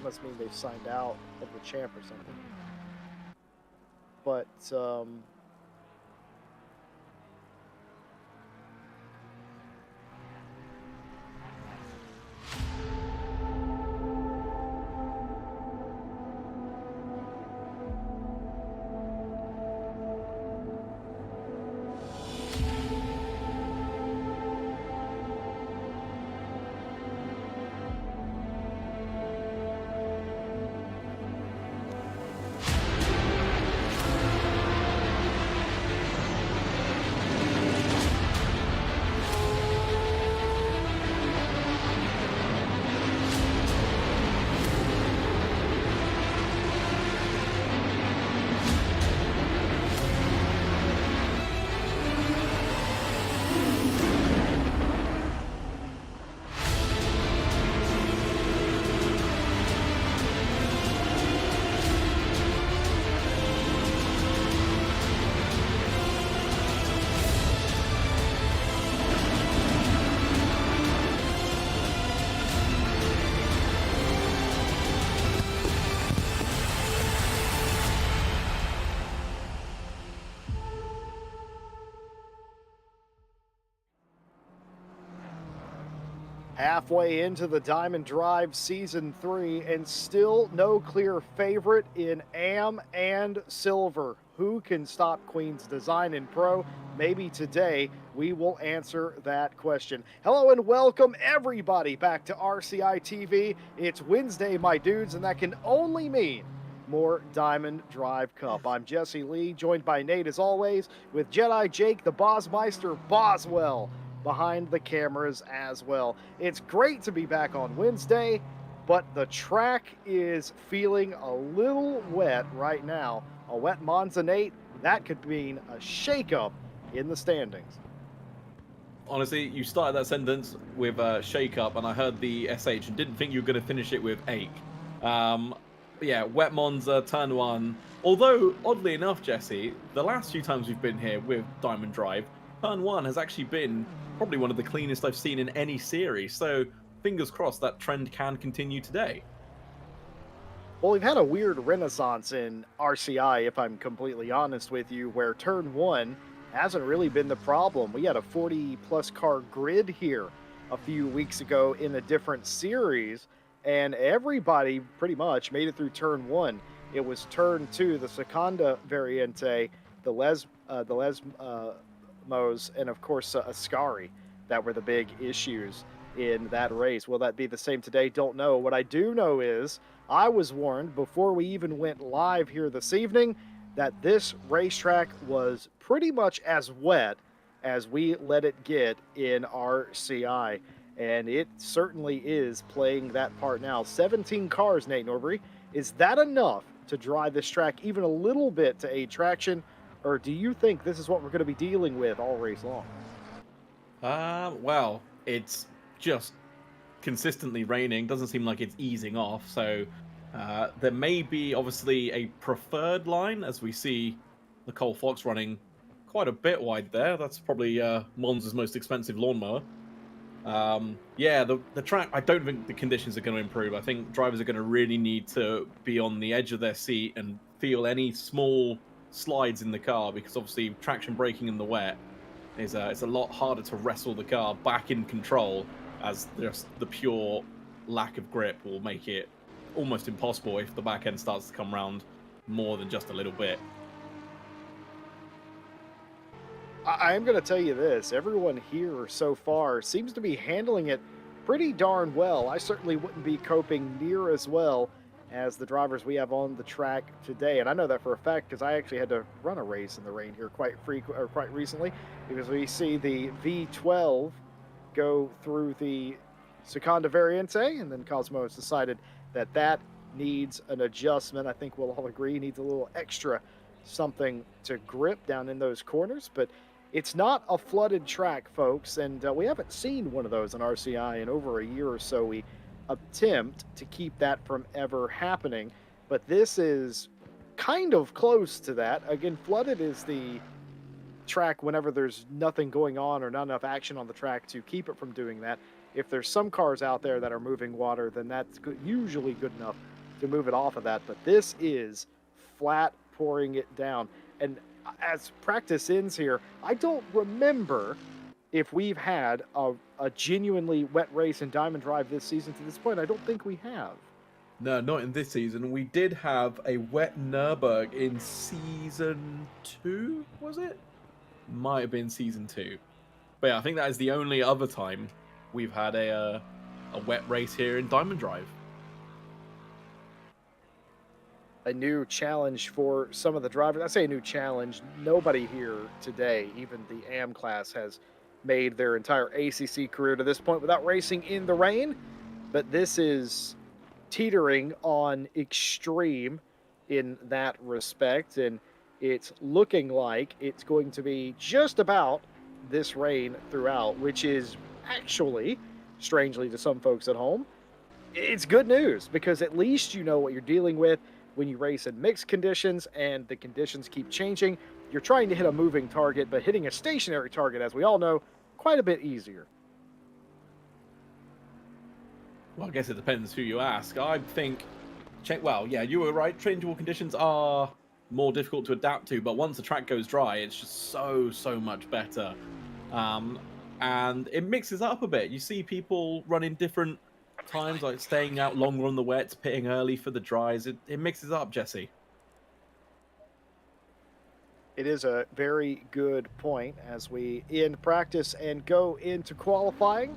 That must mean they've signed out of the champ or something. But halfway into the Diamond Drive Season 3, and still no clear favorite in AM and Silver. Who can stop Queen's design in Pro? Maybe today we will answer that question. Hello and welcome everybody back to RCI TV. It's Wednesday, my dudes, and that can only mean more Diamond Drive Cup. I'm Jesse Lee, joined by Nate as always, with Jedi Jake the Bosmeister Boswell behind the cameras as well. It's great to be back on Wednesday, but the track is feeling a little wet right now. A wet Monza, Nate, that could mean a shakeup in the standings. Honestly, you started that sentence with shake-up, and I heard the SH and didn't think you were going to finish it with ache. Yeah, wet Monza, turn one. Although, oddly enough, Jesse, the last few times we've been here with Diamond Drive, turn one has actually been probably one of the cleanest I've seen in any series. So, fingers crossed that trend can continue today. Well, we've had a weird renaissance in RCI, if I'm completely honest with you, where turn one hasn't really been the problem. We had a 40-plus car grid here a few weeks ago in a different series, and everybody pretty much made it through turn one. It was turn two, the Seconda Variante, the Lesmos, and of course Ascari that were the big issues in that race. Will that be the same today? Don't know. What I do know is I was warned before we even went live here this evening that this racetrack was pretty much as wet as we let it get in RCI. And it certainly is playing that part now. 17 cars, Nate Norbury. Is that enough to drive this track even a little bit to aid traction? Or do you think this is what we're going to be dealing with all race long? Well, it's just consistently raining. Doesn't seem like it's easing off. So there may be obviously a preferred line, as we see the Cole Fox running quite a bit wide there. That's probably Monza's most expensive lawnmower. Yeah, the track, I don't think the conditions are going to improve. I think drivers are going to really need to be on the edge of their seat and feel any small slides in the car, because obviously traction braking in the wet is it's a lot harder to wrestle the car back in control, as just the pure lack of grip will make it almost impossible if the back end starts to come round more than just a little bit. I am going to tell you this. Everyone here so far seems to be handling it pretty darn well. I certainly wouldn't be coping near as well as the drivers we have on the track today. And I know that for a fact because I actually had to run a race in the rain here quite recently, because we see the V12 go through the Seconda Variante, and then Cosmos decided that that needs an adjustment. I think we'll all agree needs a little extra something to grip down in those corners, but it's not a flooded track, folks, and we haven't seen one of those in RCI in over a year or so. We attempt to keep that from ever happening, but this is kind of close to that. Again, flooded is the track whenever there's nothing going on or not enough action on the track to keep it from doing that. if there's some cars out there that are moving water, then that's usually good enough to move it off of that. But this is flat pouring it down. And as practice ends here, I don't remember if we've had a genuinely wet race in Diamond Drive this season to this point. I don't think we have. No, not in this season. We did have a wet Nürburg in season 2, was it? Might have been season 2. But yeah, I think that is the only other time we've had a wet race here in Diamond Drive. A new challenge for some of the drivers. I say a new challenge. Nobody here today, even the AM class, has made their entire ACC career to this point without racing in the rain. But this is teetering on extreme in that respect. And it's looking like it's going to be just about this rain throughout, which is actually, strangely to some folks at home, it's good news because at least you know what you're dealing with when you race in mixed conditions and the conditions keep changing. You're trying to hit a moving target, but hitting a stationary target, as we all know, quite a bit easier. Well, I guess it depends who you ask. I think, well, yeah, you were right. Changeable conditions are more difficult to adapt to, but once the track goes dry, it's just so much better. And it mixes up a bit. You see people running different times, like staying out longer on the wets, pitting early for the dries. It mixes up, Jesse. It is a very good point as we end practice and go into qualifying.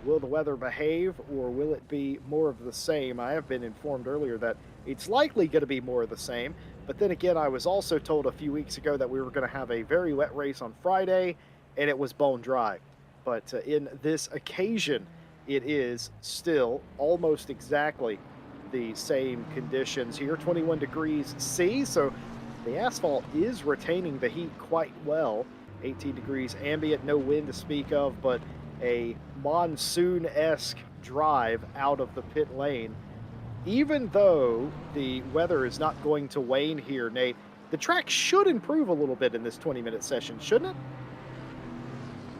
Will the weather behave or will it be more of the same? I have been informed earlier that it's likely going to be more of the same. But then again, I was also told a few weeks ago that we were going to have a very wet race on Friday and it was bone dry. But in this occasion, it is still almost exactly the same conditions here, 21 degrees C. So the asphalt is retaining the heat quite well. 18 degrees ambient, no wind to speak of, but a monsoon-esque drive out of the pit lane. Even though the weather is not going to wane here, Nate, the track should improve a little bit in this 20-minute session, shouldn't it?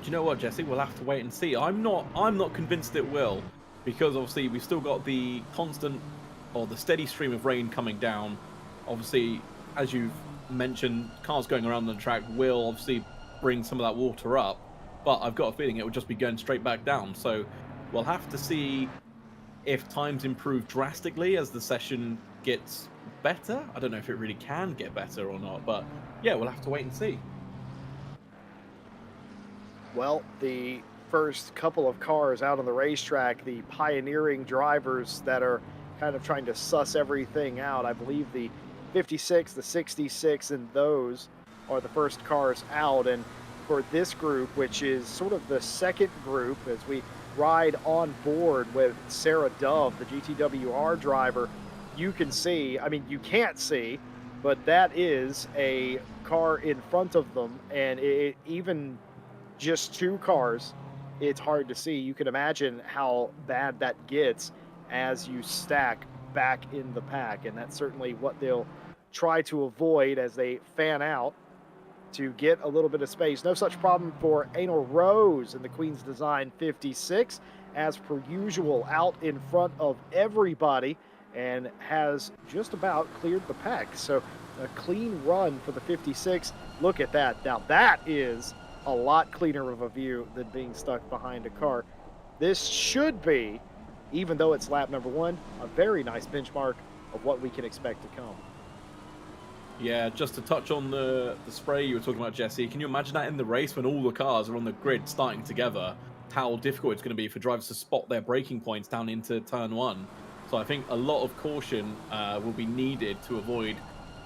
Do you know what, Jesse? We'll have to wait and see. I'm not convinced it will, because obviously we've still got the constant or the steady stream of rain coming down. Obviously, as you've mentioned, cars going around the track will obviously bring some of that water up, but I've got a feeling it will just be going straight back down. So we'll have to see if times improve drastically as the session gets better. I don't know if it really can get better or not, but yeah, we'll have to wait and see. Well, the first couple of cars out on the racetrack, the pioneering drivers that are kind of trying to suss everything out, I believe the 56, the 66, and those are the first cars out. And for this group, which is sort of the second group, as we ride on board with Sarah Dove, the GTWR driver, you can see, I mean, you can't see, but that is a car in front of them. And even just two cars, it's hard to see. You can imagine how bad that gets as you stack back in the pack. And that's certainly what they'll try to avoid as they fan out to get a little bit of space. No such problem for Anal Rose in the Queen's Design 56, as per usual, out in front of everybody and has just about cleared the pack. So a clean run for the 56. Look at that. Now that is a lot cleaner of a view than being stuck behind a car. This should be, even though it's lap number one, a very nice benchmark of what we can expect to come. Yeah, just to touch on the spray you were talking about, Jesse, can you imagine that in the race when all the cars are on the grid starting together, how difficult it's going to be for drivers to spot their braking points down into turn one? So I think a lot of caution will be needed to avoid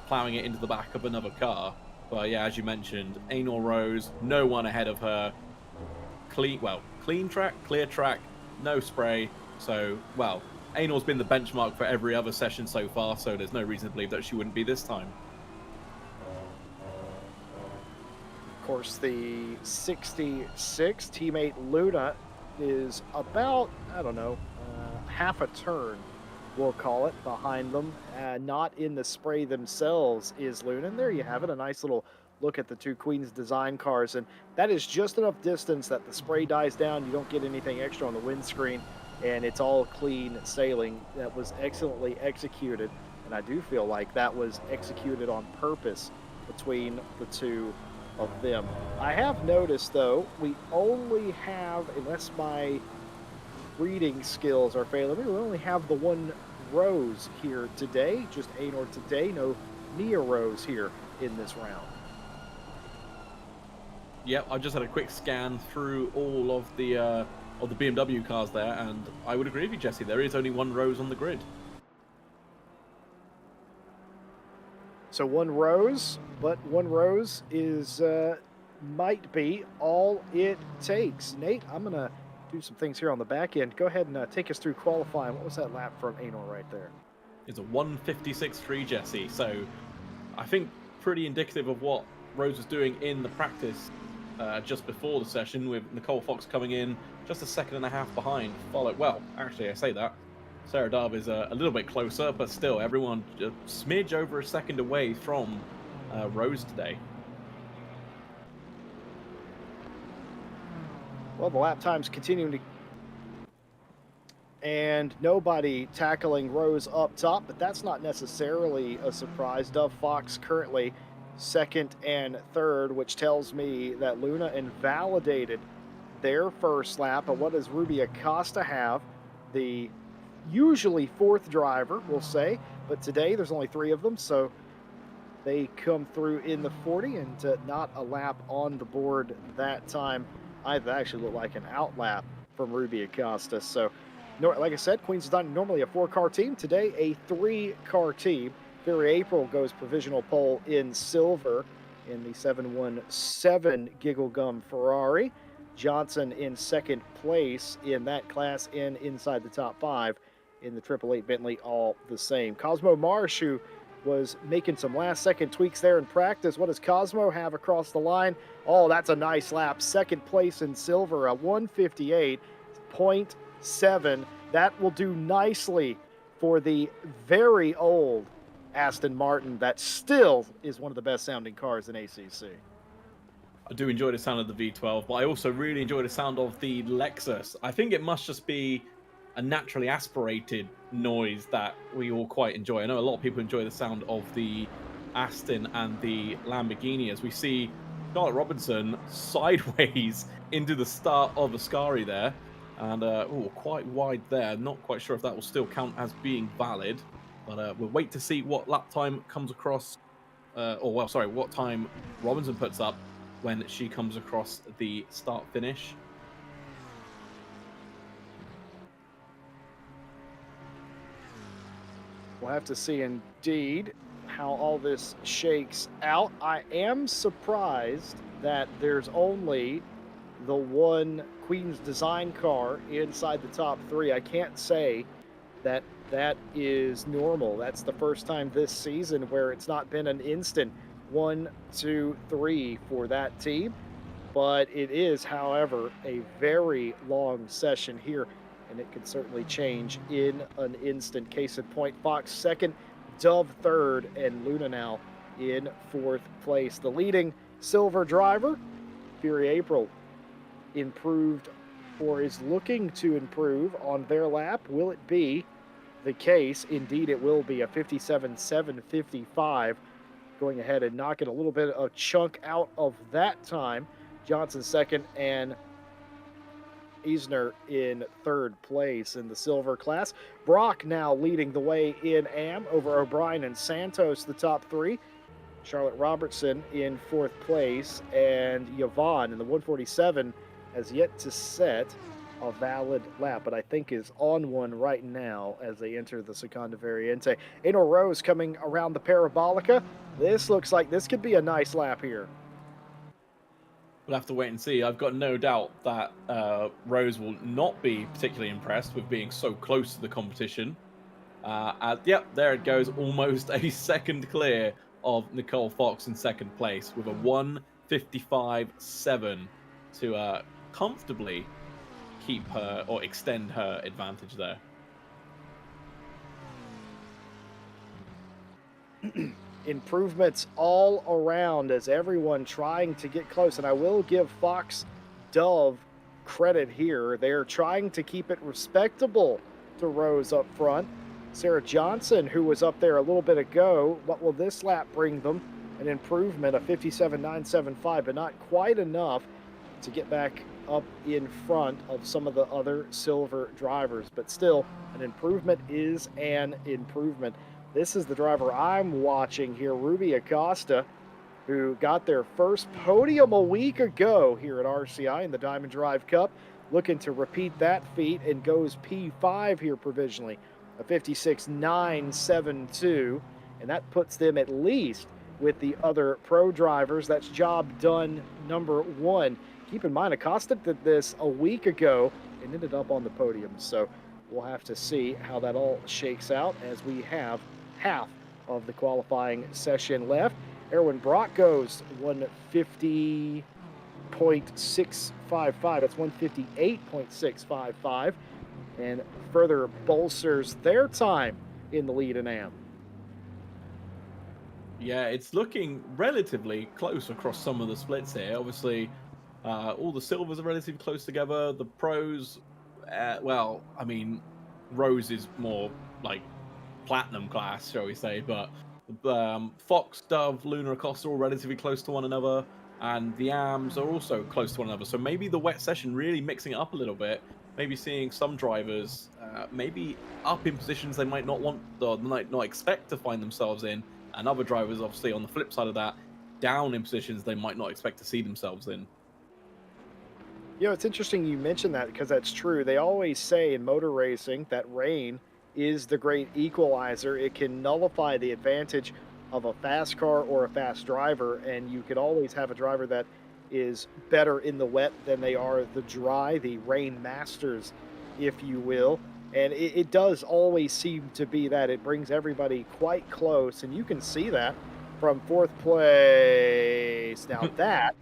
ploughing it into the back of another car. But yeah, as you mentioned, Anal Rose, no one ahead of her. Clean track, clear track, no spray. So, well, Anal's been the benchmark for every other session so far, so there's no reason to believe that she wouldn't be this time. Of course, the 66 teammate Luna is about, I don't know, half a turn, we'll call it, behind them. Not in the spray themselves is Luna. And there you have it, a nice little look at the two Queen's Design cars, and that is just enough distance that the spray dies down. You don't get anything extra on the windscreen, and it's all clean sailing. That was excellently executed, and I do feel like that was executed on purpose between the two of them. I have noticed, though, we only have, unless my reading skills are failing me, we only have the one Rose here today, just Anor today, no Nia Rose here in this round. Yep, I just had a quick scan through all of the BMW cars there, and I would agree with you, Jesse. There is only one Rose on the grid. So one Rose, but one Rose is might be all it takes. Nate, I'm gonna do some things here on the back end. Go ahead and take us through qualifying. What was that lap from Anor right there? It's a 1:56.3, Jesse. So I think pretty indicative of what Rose was doing in the practice just before the session, with Nicole Fox coming in just a second and a half behind. Well, actually, I say that. Sarah Darb is a little bit closer, but still, everyone a smidge over a second away from Rose today. Well, the lap time's continuing to, and nobody tackling Rose up top, but that's not necessarily a surprise. Dove Fox currently second and third, which tells me that Luna invalidated their first lap. But what does Ruby Acosta have? The usually fourth driver, we'll say, but today there's only three of them, so they come through in the 40, and not a lap on the board that time either. That actually looked like an out lap from Ruby Acosta. So, like I said, Queens Design normally a 4-car team. Today, a 3-car team. Fury April goes provisional pole in silver in the 717 Giggle Gum Ferrari. Johnson in second place in that class and inside the top 5 in the 888 Bentley, all the same. Cosmo Marsh, who was making some last-second tweaks there in practice. What does Cosmo have across the line? Oh, that's a nice lap. Second place in silver, a 158.7. That will do nicely for the very old Aston Martin that still is one of the best-sounding cars in ACC. I do enjoy the sound of the V12, but I also really enjoy the sound of the Lexus. I think it must just be a naturally aspirated noise that we all quite enjoy. I know a lot of people enjoy the sound of the Aston and the Lamborghini, as we see Charlotte Robinson sideways into the start of Ascari there, and quite wide there. Not quite sure if that will still count as being valid, but we'll wait to see what lap time comes across, what time Robinson puts up when she comes across the start finish. We'll have to see indeed how all this shakes out. I am surprised that there's only the one Queen's Design car inside the top 3. I can't say that that is normal. That's the first time this season where it's not been an instant 1, 2, 3 for that team. But it is, however, a very long session here, and it can certainly change in an instant. Case in point, Fox second, Dove third, and Luna now in fourth place. The leading silver driver, Fury April, improved or is looking to improve on their lap. Will it be the case? Indeed, it will be a 57.755, going ahead and knocking a little bit of chunk out of that time. Johnson second, and Eisner in third place in the silver class. Brock now leading the way in AM over O'Brien and Santos, the top 3. Charlotte Robertson in fourth place, and Yvonne in the 147 has yet to set a valid lap, but I think is on one right now as they enter the Seconda Variante. Anor Rose coming around the Parabolica. This looks like this could be a nice lap here. We'll have to wait and see. I've got no doubt that Rose will not be particularly impressed with being so close to the competition. Yep, there it goes. Almost a second clear of Nicole Fox in second place with a 1:55.7 to comfortably keep her or extend her advantage there. Improvements all around as everyone trying to get close. And I will give Fox Dove credit here. They're trying to keep it respectable to Rose up front. Sarah Johnson, who was up there a little bit ago, what will this lap bring them? An improvement of 57.975, but not quite enough to get back up in front of some of the other silver drivers. But still, an improvement is an improvement. This is the driver I'm watching here, Ruby Acosta, who got their first podium a week ago here at RCI in the Diamond Drive Cup, looking to repeat that feat and goes P5 here provisionally, a 56.972, and that puts them at least with the other pro drivers. That's job done number one. Keep in mind, Acosta did this a week ago and ended up on the podium, so we'll have to see how that all shakes out as we have half of the qualifying session left. Erwin Brock goes 150.655. That's 158.655, and further bolsters their time in the lead in AM. Yeah, it's looking relatively close across some of the splits here. Obviously, all the silvers are relatively close together. The pros, well, I mean, Rose is more like platinum class, shall we say, but Fox, Dove, Luna, Acosta are all relatively close to one another, and the AMs are also close to one another. So maybe the wet session really mixing it up a little bit, maybe seeing some drivers maybe up in positions they might not want or might not expect to find themselves in, and other drivers, obviously, on the flip side of that, down in positions they might not expect to see themselves in. You know, it's interesting you mentioned that because that's true. They always say in motor racing that rain is the great equalizer. It can nullify the advantage of a fast car or a fast driver, and you could always have a driver that is better in the wet than they are the dry, the rain masters, if you will. And it does always seem to be that it brings everybody quite close, and you can see that from fourth place. Now, that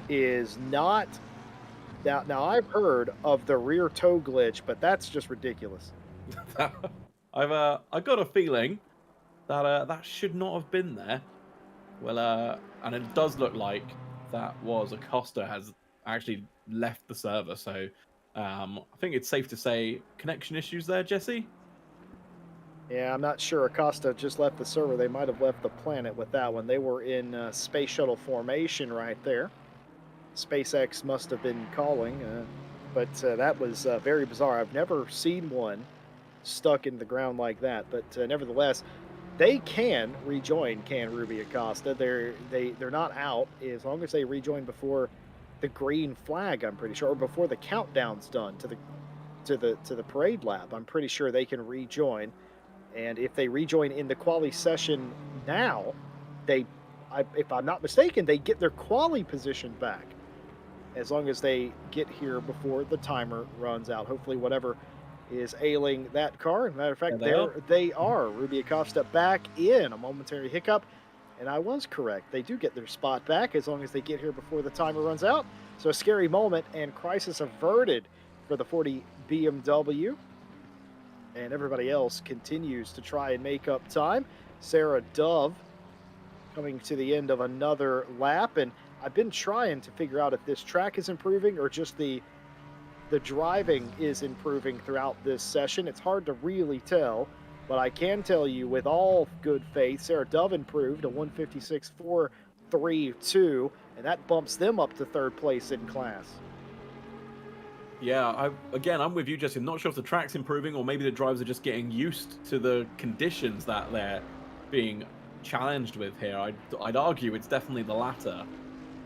is not now I've heard of the rear toe glitch, but that's just ridiculous. I got a feeling that that should not have been there. Well, and it does look like that was Acosta has actually left the server. So I think it's safe to say connection issues there, Jesse. Yeah, I'm not sure Acosta just left the server. They might have left the planet with that one. They were in space shuttle formation right there. SpaceX must have been calling, but that was very bizarre. I've never seen one stuck in the ground like that. But nevertheless, they can rejoin. Can Ruby Acosta? They're not out as long as they rejoin before the green flag. I'm pretty sure, or before the countdown's done to the parade lap. I'm pretty sure they can rejoin. And if they rejoin in the quali session now, they, if I'm not mistaken, they get their quali position back as long as they get here before the timer runs out. Hopefully, whatever is ailing that car. As a matter of fact, There they are. there they are. Ruby Acosta back in a momentary hiccup, and I was correct. They do get their spot back as long as they get here before the timer runs out. So a scary moment and crisis averted for the 40 BMW. And everybody else continues to try and make up time. Sarah Dove coming to the end of another lap, and I've been trying to figure out if this track is improving or just the driving is improving throughout this session. It's hard to really tell, but I can tell you with all good faith, Sarah Dove improved a 156.432, and that bumps them up to third place in class. Yeah, I'm with you, Jesse. I'm not sure if the track's improving or maybe the drivers are just getting used to the conditions that they're being challenged with here. I'd argue it's definitely the latter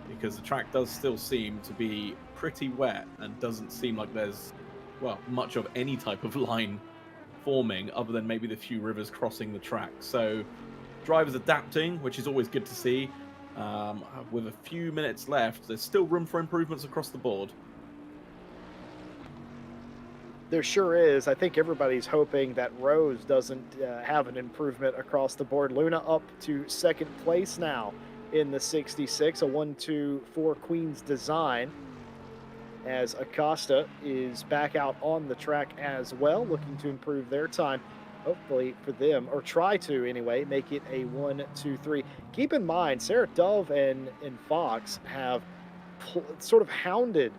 because the track does still seem to be pretty wet and doesn't seem like there's, well, much of any type of line forming other than maybe the few rivers crossing the track. So drivers adapting, which is always good to see. With a few minutes left, there's still room for improvements across the board. There sure is. I think everybody's hoping that Rose doesn't have an improvement across the board. Luna up to second place now in the 66, a 1-2-4 Queen's design, as Acosta is back out on the track as well, looking to improve their time hopefully for them, or try to anyway, make it a 1-2-3. Keep in mind, Sarah Dove and Fox have sort of hounded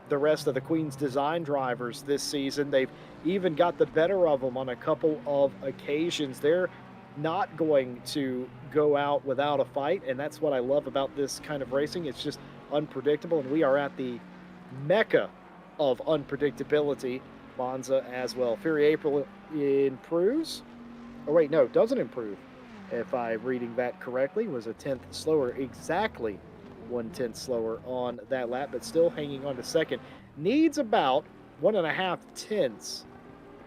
the rest of the Queen's Design drivers this season. They've even got the better of them on a couple of occasions. They're not going to go out without a fight, and that's what I love about this kind of racing. It's just unpredictable, and we are at the mecca of unpredictability. Monza as well. Fury April improves. Oh wait, no, doesn't improve. If I'm reading that correctly, was a tenth slower, exactly 1/10 slower on that lap, but still hanging on to second. Needs about 1.5 tenths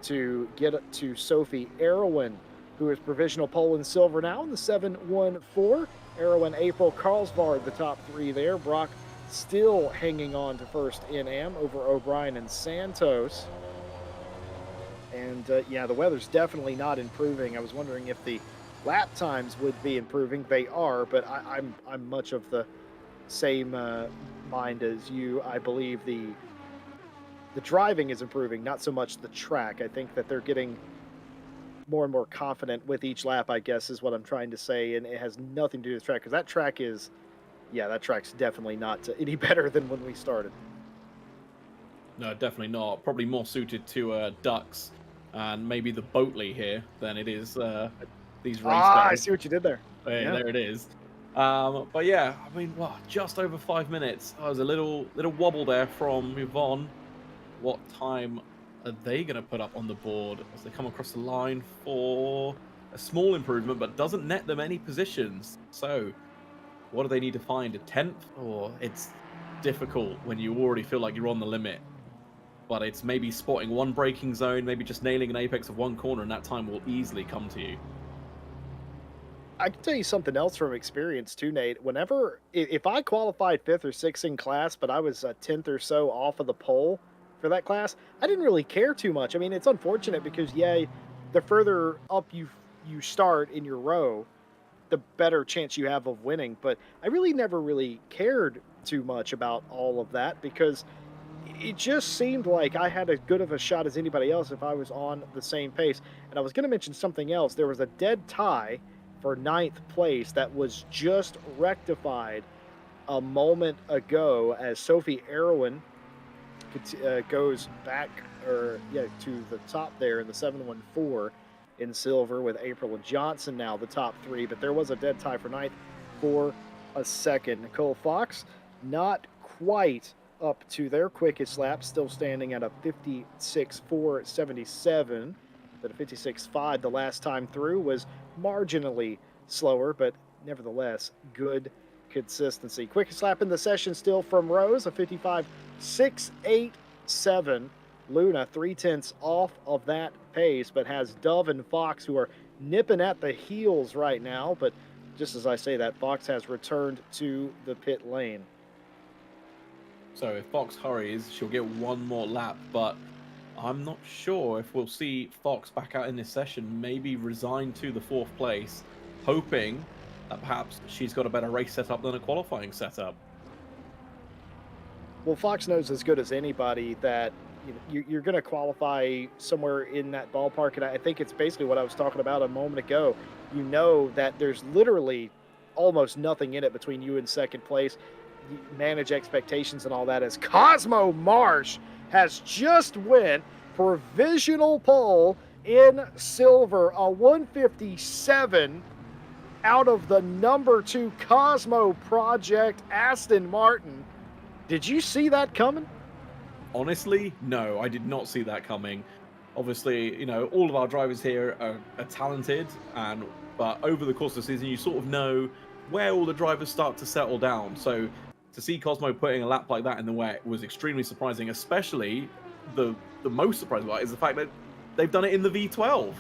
to get up to Sophie Erwin, who is provisional pole in silver now in the 7-1-4. Erwin, April, Carlsbad, the top three there. Brock still hanging on to first in AM over O'Brien and Santos. And yeah, the weather's definitely not improving. I was wondering if the lap times would be improving. They are, but I'm much of the same mind as you. I believe the driving is improving, not so much the track. I think that they're getting more and more confident with each lap, I guess, is what I'm trying to say, and it has nothing to do with the track because that track is, yeah, that track's definitely not any better than when we started. No, definitely not. Probably more suited to ducks and maybe the Boatley here than it is these race Ah, I days. see what you did there. Hey, Yeah. there it is. But yeah, I mean, wow, just over 5 minutes. I was a little wobble there from Yvonne. What time are they going to put up on the board as they come across the line for a small improvement, but doesn't net them any positions? So, what do they need to find? A 10th? Or it's difficult when you already feel like you're on the limit. But it's maybe spotting one braking zone, maybe just nailing an apex of one corner, and that time will easily come to you. I can tell you something else from experience too, Nate. Whenever, if I qualified fifth or sixth in class, but I was a tenth or so off of the pole for that class, I didn't really care too much. I mean, it's unfortunate because yeah, the further up you start in your row, the better chance you have of winning. But I really never really cared too much about all of that because it just seemed like I had as good of a shot as anybody else if I was on the same pace. And I was going to mention something else. There was a dead tie for ninth place that was just rectified a moment ago as Sophie Erwin goes back or yeah to the top there in the 7-1-4 in silver with April and Johnson now the top three. But there was a dead tie for ninth for a second. Nicole Fox not quite up to their quickest lap, still standing at a 56.477. But a 56.5 the last time through was marginally slower, but nevertheless good consistency. Quickest lap in the session still from Rose, a 55.687. Luna 3/10 off of that pace, but has Dove and Fox who are nipping at the heels right now. But just as I say that, Fox has returned to the pit lane. So if Fox hurries, she'll get one more lap, but I'm not sure if we'll see Fox back out in this session, maybe resign to the fourth place, hoping that perhaps she's got a better race setup than a qualifying setup. Well, Fox knows as good as anybody that you're going to qualify somewhere in that ballpark, and I think it's basically what I was talking about a moment ago. You know that there's literally almost nothing in it between you and second place. You manage expectations and all that. As Cosmo Marsh has just went provisional pole in silver, a 157 out of the number 2 Cosmo project, Aston Martin. Did you see that coming? Honestly, no, I did not see that coming. Obviously, you know, all of our drivers here are talented, but over the course of the season, you sort of know where all the drivers start to settle down. So to see Cosmo putting a lap like that in the wet was extremely surprising, especially the most surprising part is the fact that they've done it in the V12.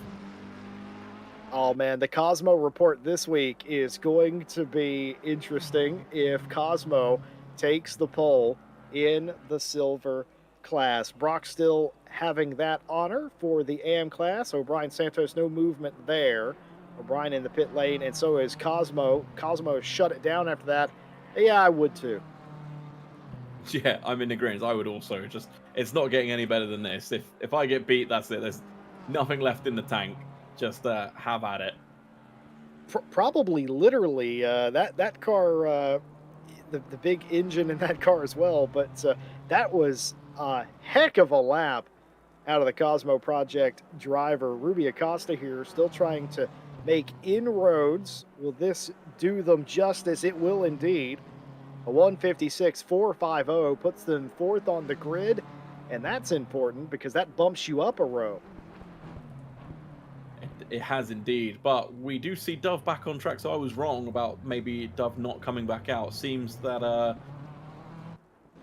Oh man, the Cosmo report this week is going to be interesting if Cosmo takes the pole in the silver class. Brock still having that honor for the AM class. O'Brien Santos, no movement there. O'Brien in the pit lane, and so is Cosmo. Cosmo shut it down after that. Yeah, I would too. Yeah, I'm in agreement. I would also just, it's not getting any better than this. If I get beat, that's it. There's nothing left in the tank. just have at it. Probably literally, that car, the big engine in that car as well, but, that was a heck of a lap out of the Cosmo Project driver. Ruby Acosta here still trying to make inroads. Will this do them justice? It will indeed. A 156.450 puts them 4th on the grid, and that's important because that bumps you up a row. It has indeed, but we do see Dove back on track, so I was wrong about maybe Dove not coming back out. Seems that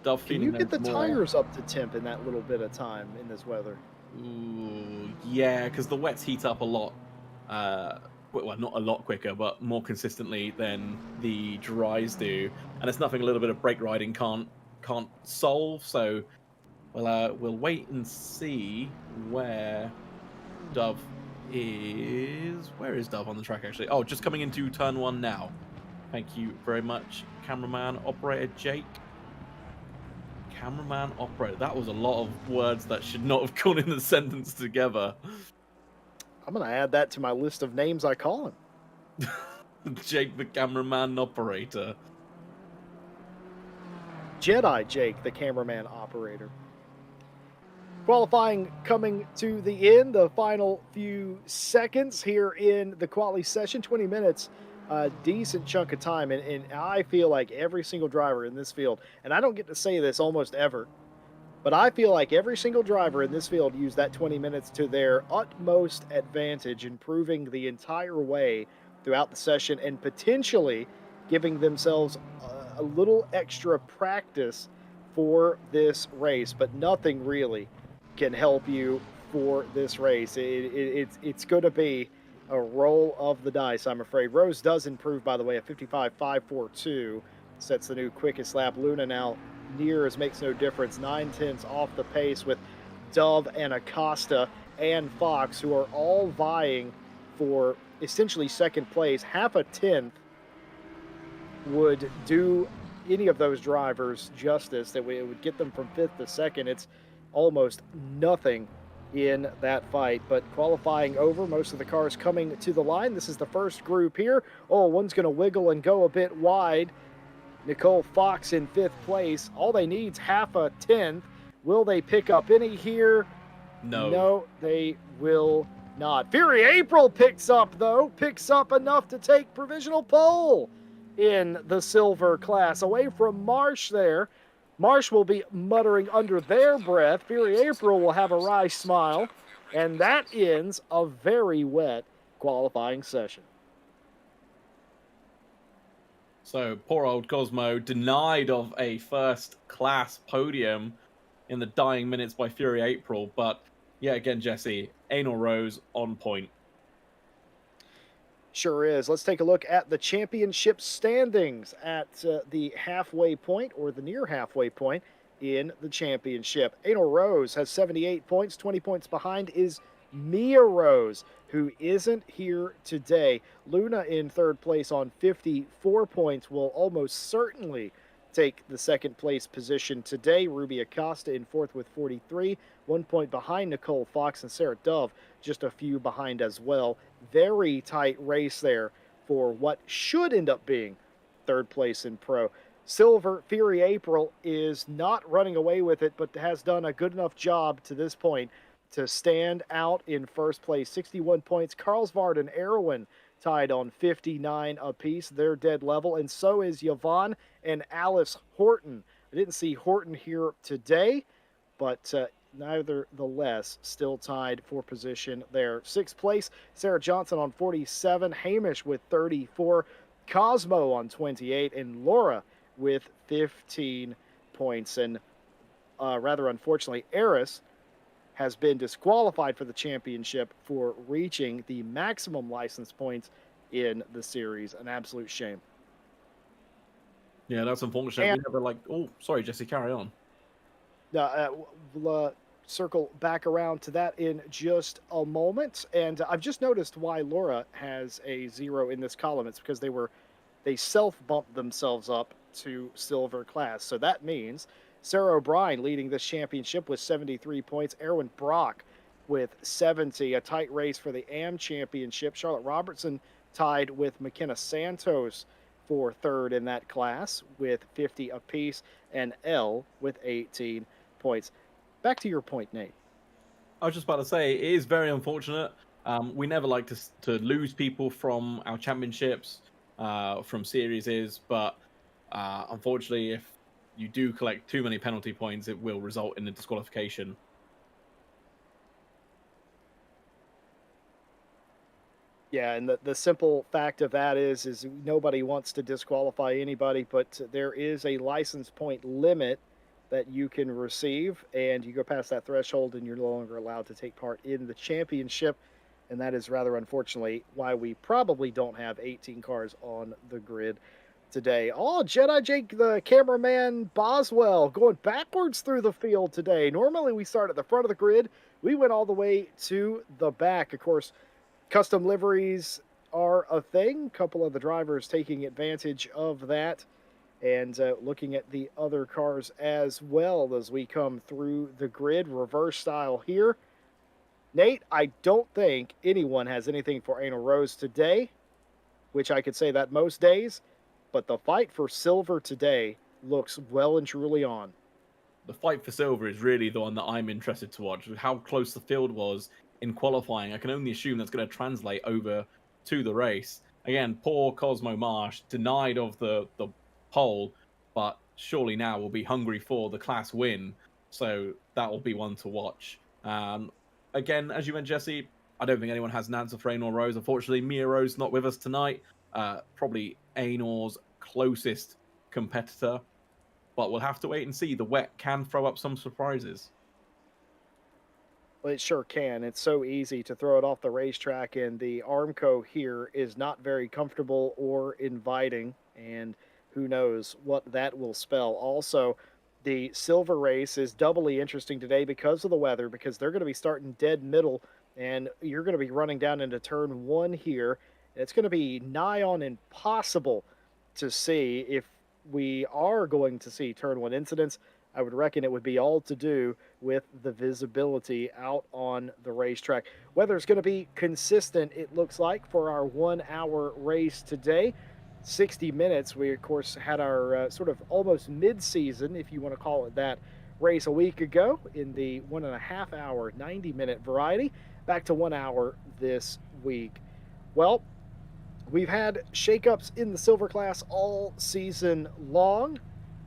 Dove Can feeling you get there's the more. tires up to temp in that little bit of time in this weather? Ooh, yeah, because the wets heat up a lot. Well, not a lot quicker, but more consistently than the dries do, and it's nothing a little bit of brake riding can't solve. So we'll wait and see where Dove is. Where is Dove on the track actually? Oh, just coming into turn one now. Thank you very much, cameraman operator Jake. Cameraman operator. That was a lot of words that should not have gone in the sentence together. I'm gonna add that to my list of names I call him. Jake the cameraman operator. Jedi Jake, the cameraman operator. Qualifying coming to the end, the final few seconds here in the quali session, 20 minutes, a decent chunk of time. And I feel like every single driver in this field, and I don't get to say this almost ever, but I feel like every single driver in this field used that 20 minutes to their utmost advantage, improving the entire way throughout the session and potentially giving themselves a little extra practice for this race, but nothing really can help you for this race. It's going to be a roll of the dice, I'm afraid. Rose does improve, by the way, at 55.542, sets the new quickest lap. Luna now nears makes no difference. 9/10 off the pace with Dove and Acosta and Fox, who are all vying for essentially second place. Half a tenth would do any of those drivers justice, that it would get them from fifth to second. It's almost nothing in that fight. But qualifying over, most of the cars coming to the line. This is the first group here. Oh, one's going to wiggle and go a bit wide. Nicole Fox in fifth place. All they need's half a tenth. Will they pick up any here? No. No, they will not. Fury April picks up, though. Picks up enough to take provisional pole in the silver class. Away from Marsh there. Marsh will be muttering under their breath. Fury April will have a wry smile. And that ends a very wet qualifying session. So poor old Cosmo denied of a first class podium in the dying minutes by Fury April. But yeah, again, Jesse, Anal Rose on point. Sure is. Let's take a look at the championship standings at the halfway point, or the near halfway point in the championship. Anal Rose has 78 points. 20 points behind is Mia Rose, who isn't here today. Luna in third place on 54 points will almost certainly take the second place position today. Ruby Acosta in fourth with 43, 1 point behind Nicole Fox, and Sarah Dove just a few behind as well. Very tight race there for what should end up being third place in pro. Silver, Fury April is not running away with it, but has done a good enough job to this point to stand out in first place. 61 points. Carlsvard and Erwin tied on 59 apiece. They're dead level, and so is Yvonne and Alice Horton. I didn't see Horton here today, but nevertheless, still tied for position there. Sixth place, Sarah Johnson on 47, Hamish with 34, Cosmo on 28, and Laura with 15 points. And rather unfortunately, Eris has been disqualified for the championship for reaching the maximum license points in the series. An absolute shame. Yeah, that's unfortunate. And We never like. Oh, sorry, Jesse, carry on. we'll circle back around to that in just a moment. And I've just noticed why Laura has a 0 in this column. It's because they self bumped themselves up to silver class. So that means Sarah O'Brien leading this championship with 73 points. Erwin Brock with 70. A tight race for the AM championship. Charlotte Robertson tied with McKenna Santos for third in that class with 50 apiece, and L with 18 points. Back to your point, Nate. I was just about to say it is very unfortunate. We never like to lose people from our championships, from series, but unfortunately, if you do collect too many penalty points, it will result in a disqualification. Yeah, and the simple fact of that is nobody wants to disqualify anybody, but there is a license point limit that you can receive, and you go past that threshold, and you're no longer allowed to take part in the championship, and that is rather unfortunately why we probably don't have 18 cars on the grid today. Oh, Jedi Jake, the cameraman Boswell, going backwards through the field today. Normally we start at the front of the grid. We went all the way to the back. Of course, custom liveries are a thing. A couple of the drivers taking advantage of that and looking at the other cars as well as we come through the grid, reverse style here. Nate, I don't think anyone has anything for Anal Rose today, which I could say that most days, but the fight for silver today looks well and truly on. The fight for silver is really the one that I'm interested to watch. With how close the field was in qualifying, I can only assume that's going to translate over to the race. Again, poor Cosmo Marsh denied of the pole, but surely now will be hungry for the class win. So that will be one to watch. Again, as you mentioned, Jesse, I don't think anyone has an answer for Anor Rose. Unfortunately, Mia Rose not with us tonight. Probably Anor's closest competitor, but we'll have to wait and see. The wet can throw up some surprises. Well, it sure can. It's so easy to throw it off the racetrack, and the Armco here is not very comfortable or inviting, and who knows what that will spell. Also, the silver race is doubly interesting today because of the weather, because they're going to be starting dead middle, and you're going to be running down into turn one here. It's going to be nigh on impossible to see if we are going to see turn one incidents. I would reckon it would be all to do with the visibility out on the racetrack. Weather's going to be consistent, it looks like, for our 1 hour race today. 60 minutes. We, of course, had our sort of almost mid season, if you want to call it that, race a week ago in the 1.5 hour, 90-minute variety. Back to 1 hour this week. Well, we've had shakeups in the silver class all season long,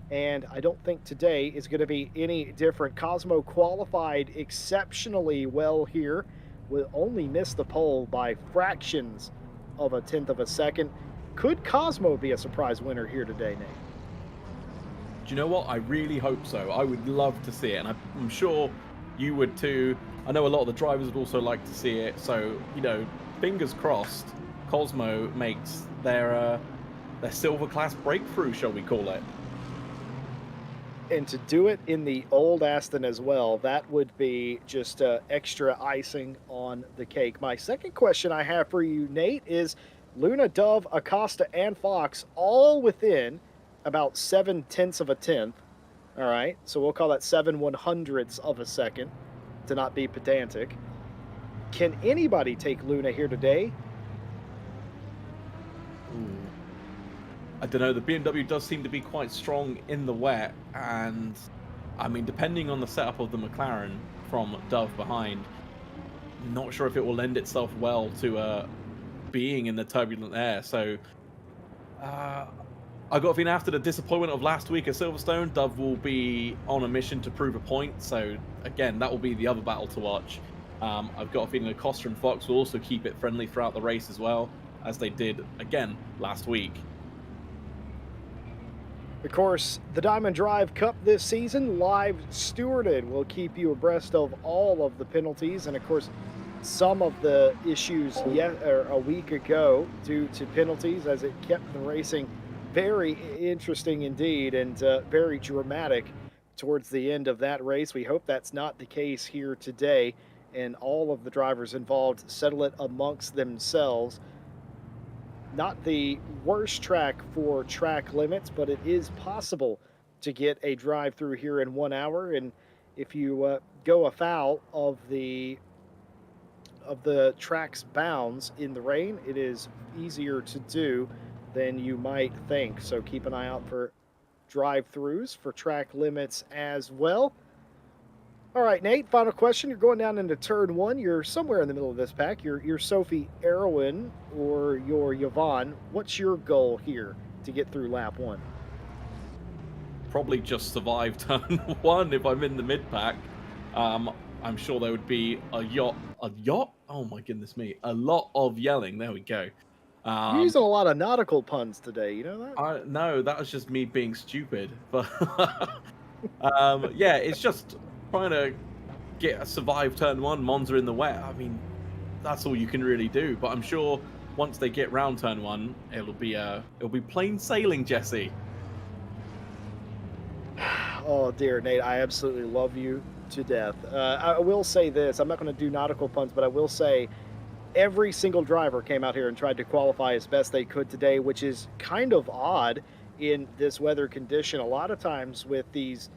and I don't think today is going to be any different. Cosmo qualified exceptionally well here. Will only miss the pole by fractions of a tenth of a second. Could Cosmo be a surprise winner here today, Nate? Do you know what? I really hope so. I would love to see it, and I'm sure you would too. I know a lot of the drivers would also like to see it. So, fingers crossed, Cosmo makes their silver class breakthrough, shall we call it? And to do it in the old Aston as well, that would be just extra icing on the cake. My second question I have for you, Nate, is Luna, Dove, Acosta, and Fox all within about 7/10 of a tenth. All right, so we'll call that 7/100ths of a second to not be pedantic. Can anybody take Luna here today? Ooh. I don't know. The BMW does seem to be quite strong in the wet, and I mean, depending on the setup of the McLaren from Dove behind, not sure if it will lend itself well to being in the turbulent air. So I got a feeling after the disappointment of last week at Silverstone, Dove will be on a mission to prove a point. So again, that will be the other battle to watch. I've got a feeling Acosta and Fox will also keep it friendly throughout the race as well, as they did again last week. Of course, the Diamond Drive Cup this season, live stewarded, will keep you abreast of all of the penalties, and of course, some of the issues a week ago due to penalties, as it kept the racing very interesting indeed and very dramatic towards the end of that race. We hope that's not the case here today, and all of the drivers involved settle it amongst themselves. Not the worst track for track limits, but it is possible to get a drive through here in 1 hour. And if you go afoul of the of the track's bounds in the rain, it is easier to do than you might think. So keep an eye out for drive-throughs for track limits as well. All right, Nate, final question. You're going down into turn one. You're somewhere in the middle of this pack. You're Sophie Erwin or your Yvonne. What's your goal here to get through lap one? Probably just survive turn one if I'm in the mid pack. I'm sure there would be a yacht. Oh my goodness me, a lot of yelling. There we go. You're Um, using a lot of nautical puns today. You know that? no, that was just me being stupid. But yeah, it's just trying to get a survive turn one. Monza in the wet. I mean, that's all you can really do. But I'm sure once they get round turn one, it'll be plain sailing, Jesse. Oh dear, Nate, I absolutely love you to death. I will say this: I'm not going to do nautical puns, but I will say every single driver came out here and tried to qualify as best they could today, which is kind of odd in this weather condition. A lot of times with these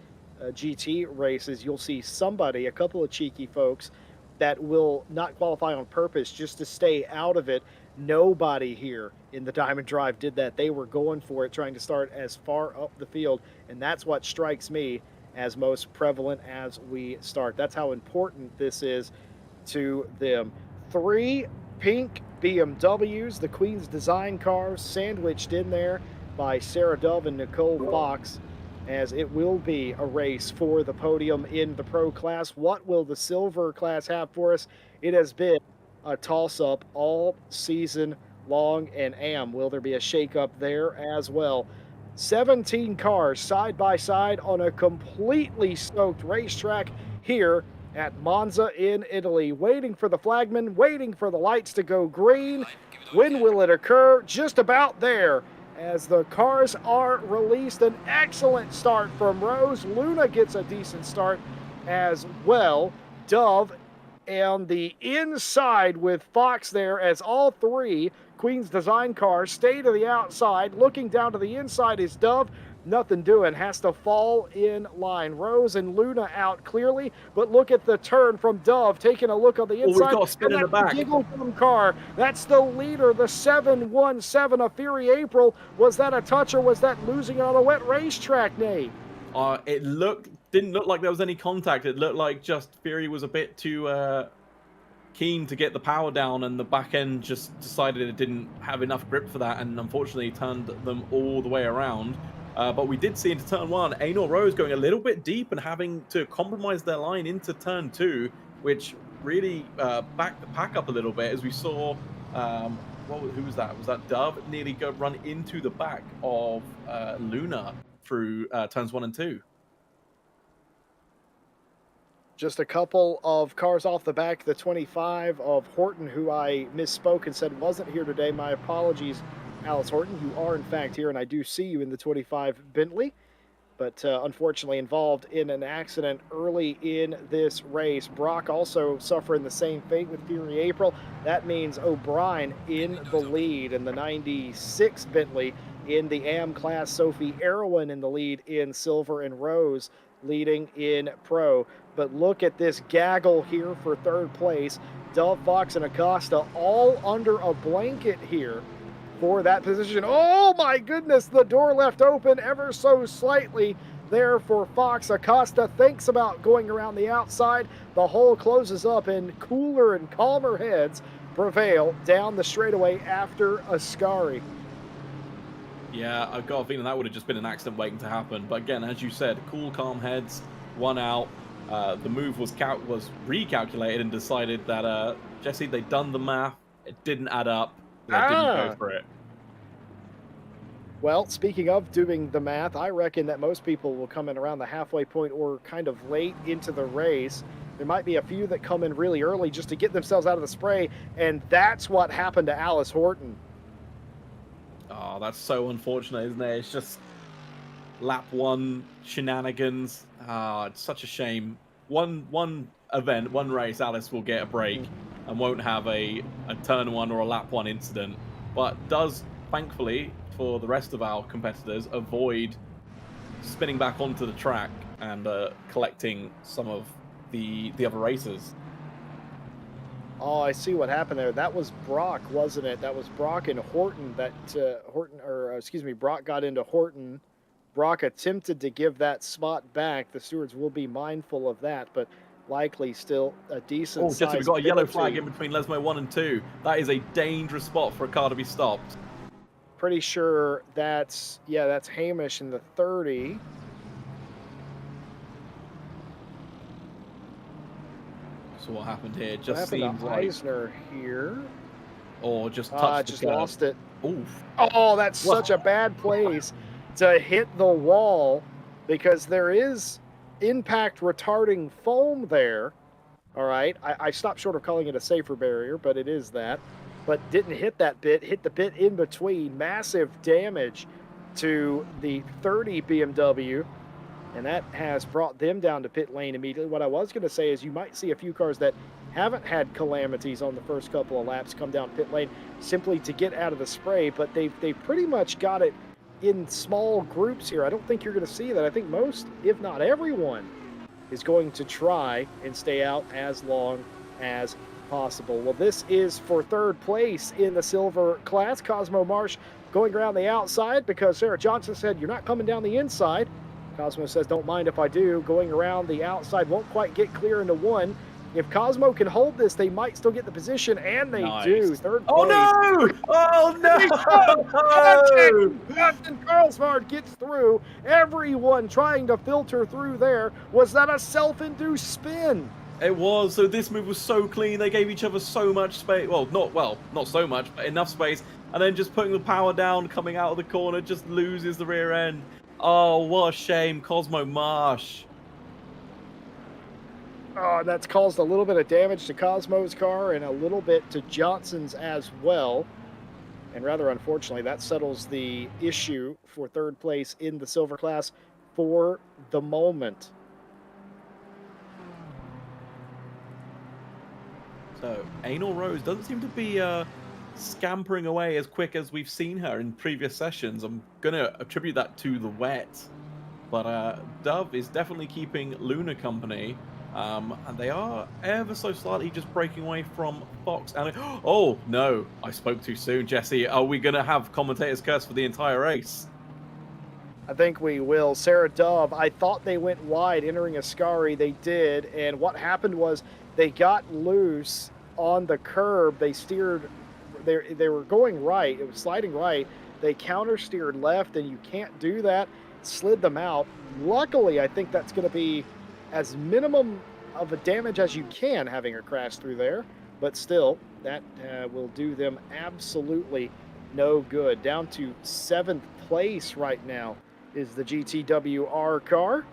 GT races, you'll see somebody, a couple of cheeky folks, that will not qualify on purpose just to stay out of it. Nobody here in the Diamond Drive did that. They were going for it, trying to start as far up the field. And that's what strikes me as most prevalent as we start. That's how important this is to them. Three pink BMWs, the Queen's design cars, sandwiched in there by Sarah Dove and Nicole Fox, as it will be a race for the podium in the pro class. What will the silver class have for us? It has been a toss up all season long, and will there be a shake up there as well? 17 cars side by side on a completely soaked racetrack here at Monza in Italy, waiting for the flagman, waiting for the lights to go green. When will it occur? Just about there as the cars are released. An excellent start from Rose. Luna gets a decent start as well. Dove and the inside with Fox there as all three Queen's design cars stay to the outside. Looking down to the inside is Dove. Nothing doing, has to fall in line. Rose and Luna out clearly, but look at the turn from Dove, taking a look on the Oh, we've inside. got a spin And in the that's back. the Gigglebum car. That's the leader, the 717 of Fury April. Was that a touch or was that losing it on a wet racetrack, Nate? It didn't look like there was any contact. It looked like just Fury was a bit too keen to get the power down, and the back end just decided it didn't have enough grip for that, and unfortunately turned them all the way around. But we did see into turn one, Anor Rose going a little bit deep and having to compromise their line into turn two, which really backed the pack up a little bit, as we saw. Who was that? Was that Dove nearly run into the back of Luna through turns one and two? Just a couple of cars off the back, the 25 of Horton, who I misspoke and said wasn't here today. My apologies, Alice Horton. You are, in fact, here, and I do see you in the 25 Bentley, but unfortunately involved in an accident early in this race. Brock also suffering the same fate with Fury April. That means O'Brien in the lead in the 96 Bentley. In the AM class, Sophie Erwin in the lead in silver, and Rose leading in pro. But look at this gaggle here for third place. Dove, Fox, and Acosta all under a blanket here for that position. Oh my goodness, the door left open ever so slightly there for Fox. Acosta thinks about going around the outside. The hole closes up, and cooler and calmer heads prevail down the straightaway after Ascari. Yeah, I've got a feeling that would have just been an accident waiting to happen. But again, as you said, cool, calm heads, one out. The move was recalculated and decided that, Jesse, they'd done the math. It didn't add up. They didn't go for it. Well, speaking of doing the math, I reckon that most people will come in around the halfway point or kind of late into the race. There might be a few that come in really early just to get themselves out of the spray, and that's what happened to Alice Horton. Oh, that's so unfortunate, isn't it? It's just lap one shenanigans. Ah, it's such a shame. One event, one race, Alice will get a break and won't have a turn one or a lap one incident, but does, thankfully, for the rest of our competitors, avoid spinning back onto the track and collecting some of the other racers. Oh, I see what happened there. That was Brock, wasn't it? That was Brock and Horton that excuse me, Brock got into Horton. Brock attempted to give that spot back. The stewards will be mindful of that, but likely still a decent Oh, Jesse, we size got a yellow flag penalty. in between Lesmo 1 and 2. That is a dangerous spot for a car to be stopped. Pretty sure that's, yeah, that's Hamish in the 30. So what happened here? What Just happened seems to like, Eisner here? or just touched the Just curb. lost it. Oof. Oh, that's Well, such a bad place to hit the wall because there is impact retarding foam there. All right. I stopped short of calling it a safer barrier, but it is that. But didn't hit that bit, hit the bit in between. Massive damage to the 30 BMW. And that has brought them down to pit lane immediately. What I was going to say is you might see a few cars that haven't had calamities on the first couple of laps come down pit lane simply to get out of the spray, but they've pretty much got it in small groups here. I don't think you're going to see that. I think most, if not everyone, is going to try and stay out as long as possible. Well, this is for third place in the silver class. Cosmo Marsh going around the outside because Sarah Johnson said, "You're not coming down the inside." Cosmo says, "Don't mind if I do." Going around the outside, won't quite get clear into one. If Cosmo can hold this, they might still get the position, and they do. nice. Third Oh place. no! Oh no! Captain Carlsbad gets through. Everyone trying to filter through there. Was that a self-induced spin? It was. So this move was so clean. They gave each other so much space. Not so much, but enough space. And then just putting the power down, coming out of the corner, just loses the rear end. Oh, what a shame, Cosmo Marsh. Oh, that's caused a little bit of damage to Cosmo's car and a little bit to Johnson's as well. And rather unfortunately, that settles the issue for third place in the silver class for the moment. So, Anal Rose doesn't seem to be scampering away as quick as we've seen her in previous sessions. I'm going to attribute that to the wet. But Dove is definitely keeping Luna company. And they are ever so slightly just breaking away from Fox. And oh, no, I spoke too soon, Jesse. Are we going to have commentator's curse for the entire race? I think we will. Sarah Dove, I thought they went wide entering Ascari. They did. And what happened was they got loose on the curb. They steered, they were going right. It was sliding right. They counter steered left, and you can't do that. Slid them out. Luckily, I think that's going to be as minimum of a damage as you can having her crash through there. But still, that will do them absolutely no good. Down to 7th place right now is the GTWR car,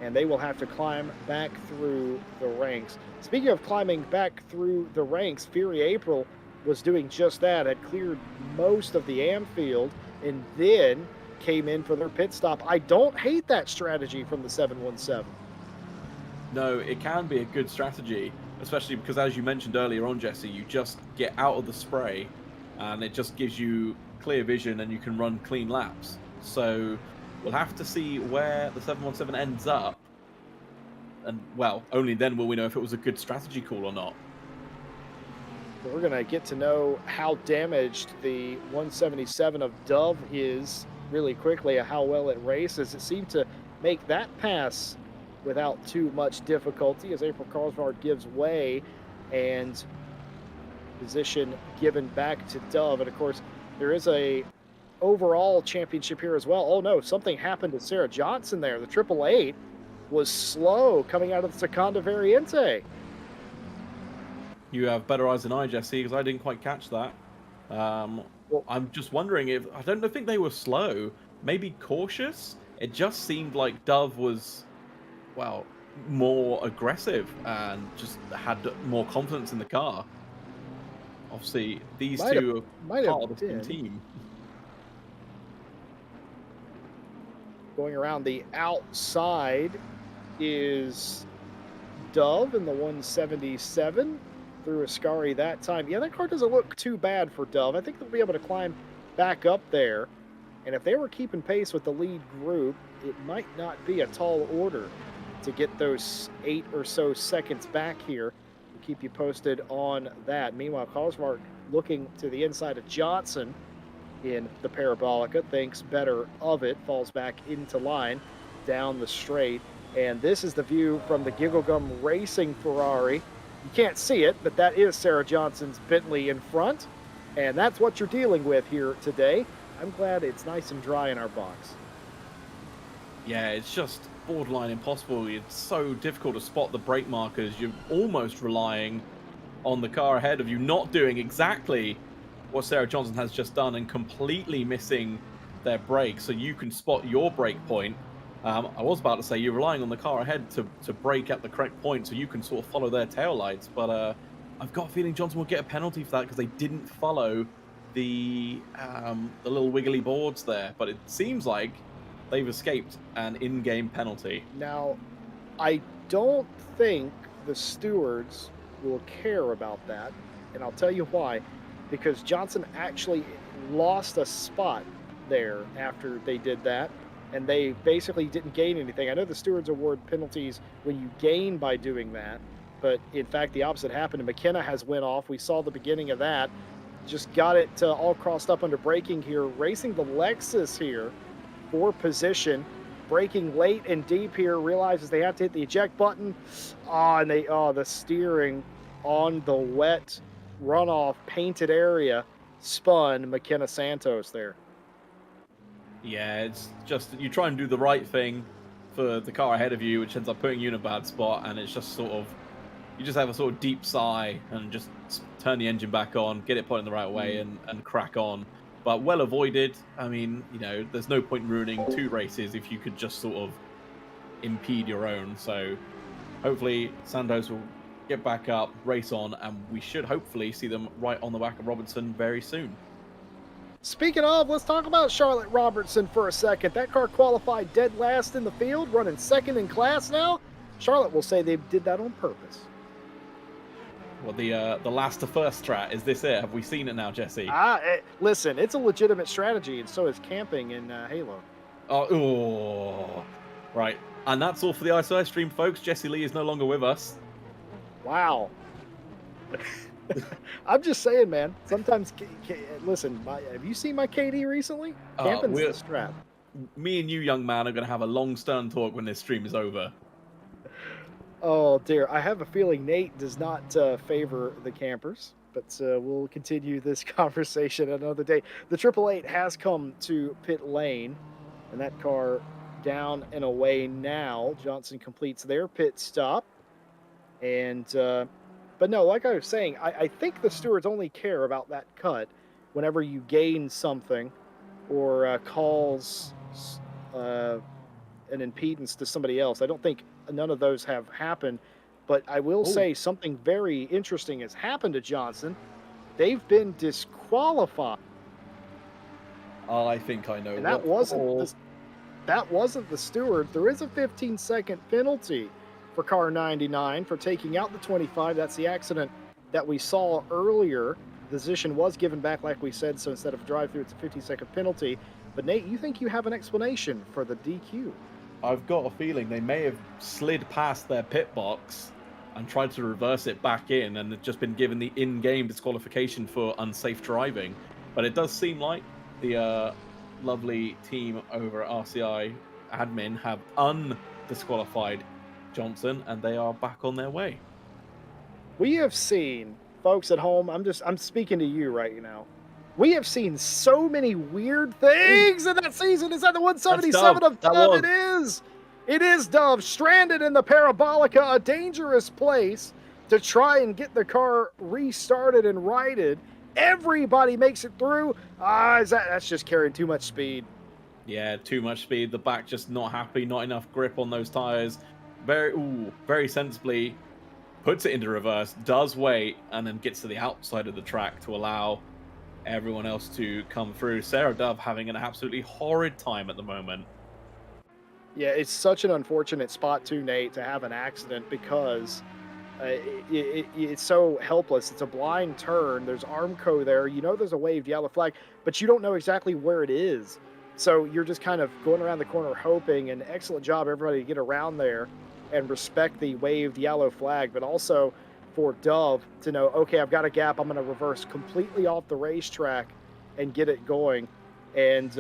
and they will have to climb back through the ranks. Speaking of climbing back through the ranks, Fury April was doing just that, had cleared most of the Amfield, and then came in for their pit stop. I don't hate that strategy from the 717. No, it can be a good strategy, especially because, as you mentioned earlier on, Jesse, you just get out of the spray, and it just gives you clear vision, and you can run clean laps. So we'll have to see where the 717 ends up, and, well, only then will we know if it was a good strategy call or not. We're going to get to know how damaged the 177 of Dove is really quickly, how well it races. It seemed to make that pass without too much difficulty as April Carlsbad gives way and position given back to Dove. And of course, there is a overall championship here as well. Oh no, something happened to Sarah Johnson there. The 888 was slow coming out of the Seconda Variante. You have better eyes than I, Jesse, because I didn't quite catch that. Well, I'm just wondering if, I don't think they were slow, maybe cautious. It just seemed like Dove was, well, more aggressive and just had more confidence in the car. Obviously, these two are part of the same team. Going around the outside is Dove in the 177 through Ascari that time. Yeah, that car doesn't look too bad for Dove. I think they'll be able to climb back up there. And if they were keeping pace with the lead group, it might not be a tall order to get those 8 or so seconds back here. keep you posted on that. Meanwhile, Cosmark looking to the inside of Johnson in the Parabolica, thinks better of it, falls back into line down the straight. And this is the view from the Gigglegum Racing Ferrari. You can't see it, but that is Sarah Johnson's Bentley in front. And that's what you're dealing with here today. I'm glad it's nice and dry in our box. Yeah, it's just borderline impossible. It's so difficult to spot the brake markers. You're almost relying on the car ahead of you not doing exactly what Sarah Johnson has just done and completely missing their brake, so you can spot your brake point. I was about to say you're relying on the car ahead to brake at the correct point so you can sort of follow their taillights, but I've got a feeling Johnson will get a penalty for that because they didn't follow the little wiggly boards there. But it seems like they've escaped an in-game penalty. Now, I don't think the stewards will care about that, and I'll tell you why. Because Johnson actually lost a spot there after they did that, and they basically didn't gain anything. I know the stewards award penalties when you gain by doing that, but in fact the opposite happened, and McKenna has went off. We saw the beginning of that. Just got it all crossed up under braking here, racing the Lexus here for position, braking late and deep here, realizes they have to hit the eject button. And the steering on the wet runoff painted area spun McKenna Santos there. Yeah, it's just you try and do the right thing for the car ahead of you, which ends up putting you in a bad spot, and it's just sort of you just have a sort of deep sigh and just turn the engine back on, get it pointing the right way, and crack on. But well avoided. I mean, you know, there's no point ruining two races if you could just sort of impede your own. So hopefully Santos will get back up, race on, and we should hopefully see them right on the back of Robertson very soon. Speaking of, let's talk about Charlotte Robertson for a second. That car qualified dead last in the field, running second in class now. Charlotte will say they did that on purpose. Well, the last to first strat, is this it? Have we seen it now, Jesse? Listen, it's a legitimate strategy, and so is camping in Halo. Oh, right. And that's all for the RCI stream, folks. Jesse Lee is no longer with us. Wow. I'm just saying, man. Sometimes, listen, have you seen my KD recently? Camping's the strap. Me and you, young man, are going to have a long, stern talk when this stream is over. Oh, dear. I have a feeling Nate does not favor the campers, but we'll continue this conversation another day. The 888 has come to pit lane, and that car down and away now. Johnson completes their pit stop. And, but no, like I was saying, I think the stewards only care about that cut whenever you gain something or calls an impedance to somebody else. I don't think none of those have happened, but I will say something very interesting has happened to Johnson. They've been disqualified. I think I know. And that wasn't the steward. There is a 15-second penalty for car 99 for taking out the 25. That's the accident that we saw earlier. The position was given back, like we said, so instead of drive-through, it's a 15-second penalty. But Nate, you think you have an explanation for the DQ? I've got a feeling they may have slid past their pit box and tried to reverse it back in, and they've just been given the in-game disqualification for unsafe driving. But it does seem like the lovely team over at RCI admin have undisqualified Johnson, and they are back on their way. We have seen, folks at home, I'm speaking to you right now. We have seen so many weird things in that season. Is that the 177 of Dove? It is. It is Dove, stranded in the Parabolica, a dangerous place to try and get the car restarted and righted. Everybody makes it through. That's just carrying too much speed. Yeah, too much speed. The back just not happy, not enough grip on those tires. Very sensibly puts it into reverse, does wait, and then gets to the outside of the track to allow everyone else to come through. Sarah Dove having an absolutely horrid time at the moment. Yeah, it's such an unfortunate spot too, Nate, to have an accident because it's so helpless. It's a blind turn. There's Armco there. You know there's a waved yellow flag, but you don't know exactly where it is. So you're just kind of going around the corner hoping, and excellent job everybody to get around there and respect the waved yellow flag, but also for Dove to know, okay, I've got a gap. I'm going to reverse completely off the racetrack and get it going, and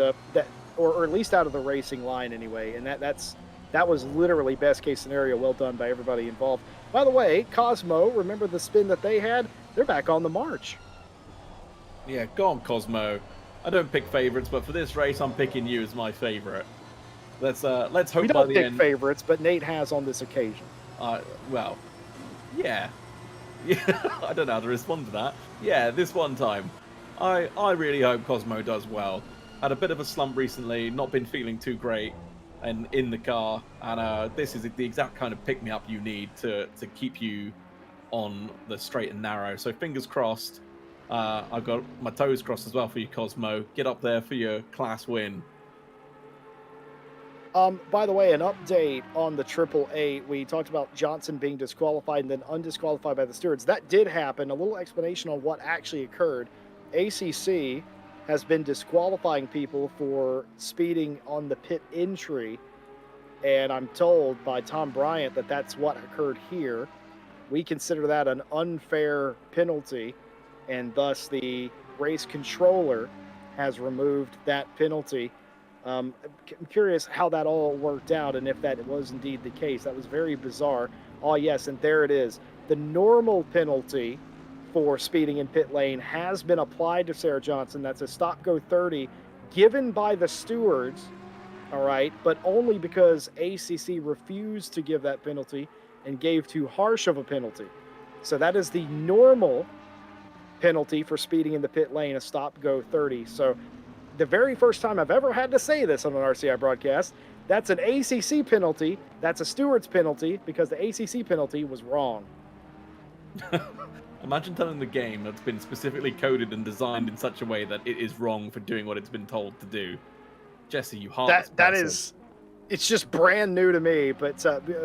or at least out of the racing line anyway. And that was literally best case scenario. Well done by everybody involved. By the way, Cosmo, remember the spin that they had? They're back on the march. Yeah, go on, Cosmo. I don't pick favorites, but for this race, I'm picking you as my favorite. Let's We hope by don't the pick end. favorites, but Nate has on this occasion. Well, yeah. Yeah, I don't know how to respond to that. Yeah, this one time. I really hope Cosmo does well. Had a bit of a slump recently, not been feeling too great and in the car. And this is the exact kind of pick-me-up you need to keep you on the straight and narrow. So fingers crossed. I've got my toes crossed as well for you, Cosmo. Get up there for your class win. By the way, an update on the Triple Eight. We talked about Johnson being disqualified and then undisqualified by the stewards. That did happen. A little explanation on what actually occurred. ACC has been disqualifying people for speeding on the pit entry, and I'm told by Tom Bryant that that's what occurred here. We consider that an unfair penalty, and thus the race controller has removed that penalty. I'm curious how that all worked out and if that was indeed the case. That was very bizarre. Oh, yes, and there it is. The normal penalty for speeding in pit lane has been applied to Sarah Johnson. That's a stop go 30 given by the stewards, all right, but only because ACC refused to give that penalty and gave too harsh of a penalty. So that is the normal penalty for speeding in the pit lane, a stop go 30. So the very first time I've ever had to say this on an RCI broadcast, that's an ACC penalty. That's a steward's penalty because the ACC penalty was wrong. Imagine telling the game that's been specifically coded and designed in such a way that it is wrong for doing what it's been told to do. Jesse, you heartless That person. is, it's just brand new to me. But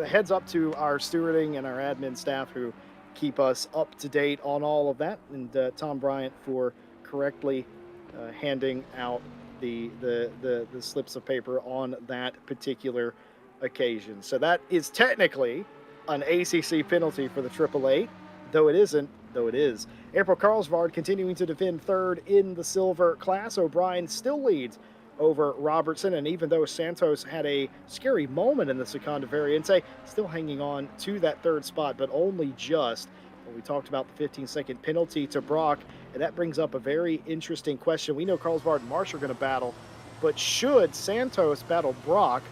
heads up to our stewarding and our admin staff who keep us up to date on all of that, and Tom Bryant for correctly handing out the slips of paper on that particular occasion. So that is technically an ACC penalty for the Triple Eight, though it isn't. Though it is. April Carlsvard continuing to defend third in the silver class. O'Brien still leads over Robertson, and even though Santos had a scary moment in the Seconda Variante, still hanging on to that third spot, but only just. We talked about the 15-second penalty to Brock, and that brings up a very interesting question. We know Carlsvard and Marsh are going to battle, but should Santos battle Brock,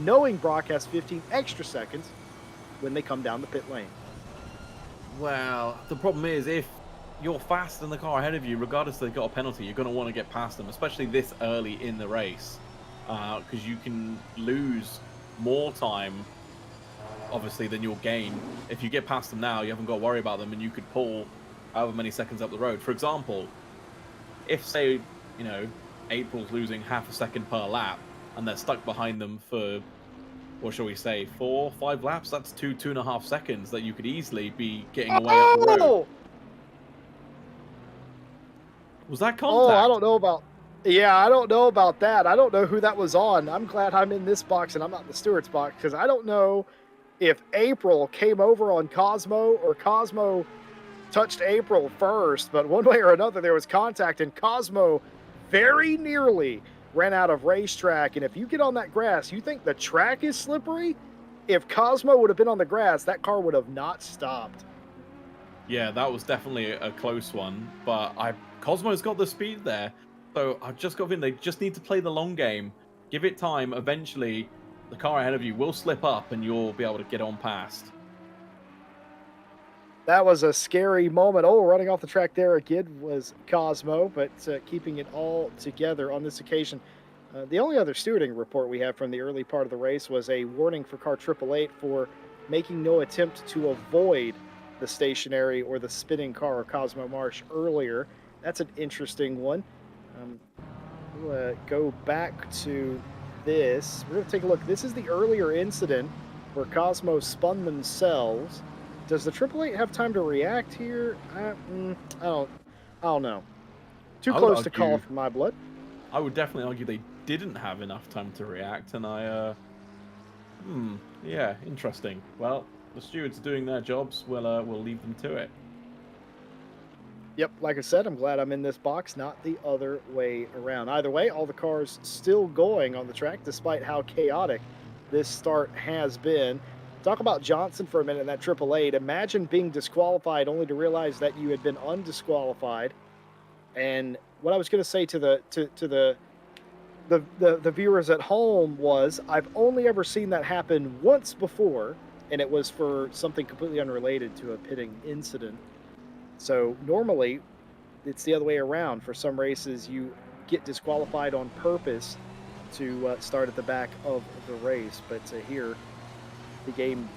knowing Brock has 15 extra seconds when they come down the pit lane? Well, the problem is if you're faster than the car ahead of you, regardless if they've got a penalty, you're going to want to get past them, especially this early in the race, because you can lose more time, obviously, than you'll gain. If you get past them now, you haven't got to worry about them, and you could pull however many seconds up the road. For example, if, say, April's losing half a second per lap, and they're stuck behind them for, what shall we say, 4, 5 laps, that's 2.5 seconds that you could easily be getting away up the road. Was that contact? Oh, I don't know about. Yeah, I don't know about that. I don't know who that was on. I'm glad I'm in this box and I'm not in the steward's box, because I don't know if April came over on Cosmo or Cosmo touched April first, but one way or another there was contact, and Cosmo very nearly ran out of racetrack. And if you get on that grass, you think the track is slippery? If Cosmo would have been on the grass, that car would have not stopped. Yeah, that was definitely a close one, but Cosmo's got the speed there, so I've just got in. They just need to play the long game, give it time. Eventually, the car ahead of you will slip up, and you'll be able to get on past. That was a scary moment. Oh, running off the track there again was Cosmo, but keeping it all together on this occasion. The only other stewarding report we have from the early part of the race was a warning for car 888 for making no attempt to avoid the stationary or the spinning car of Cosmo Marsh earlier. That's an interesting one. We'll go back to this. We're going to take a look. This is the earlier incident where Cosmo spun themselves. Does the 888 have time to react here? I don't know. Too close to call for my blood. I would definitely argue they didn't have enough time to react, and yeah, interesting. Well, the stewards are doing their jobs. We'll leave them to it. Yep, like I said, I'm glad I'm in this box, not the other way around. Either way, all the cars still going on the track despite how chaotic this start has been. Talk about Johnson for a minute in that Triple Eight. Imagine being disqualified only to realize that you had been undisqualified. And what I was going to say to the viewers at home was, I've only ever seen that happen once before, and it was for something completely unrelated to a pitting incident. So normally it's the other way around. For some races, you get disqualified on purpose to start at the back of the race. But here, the game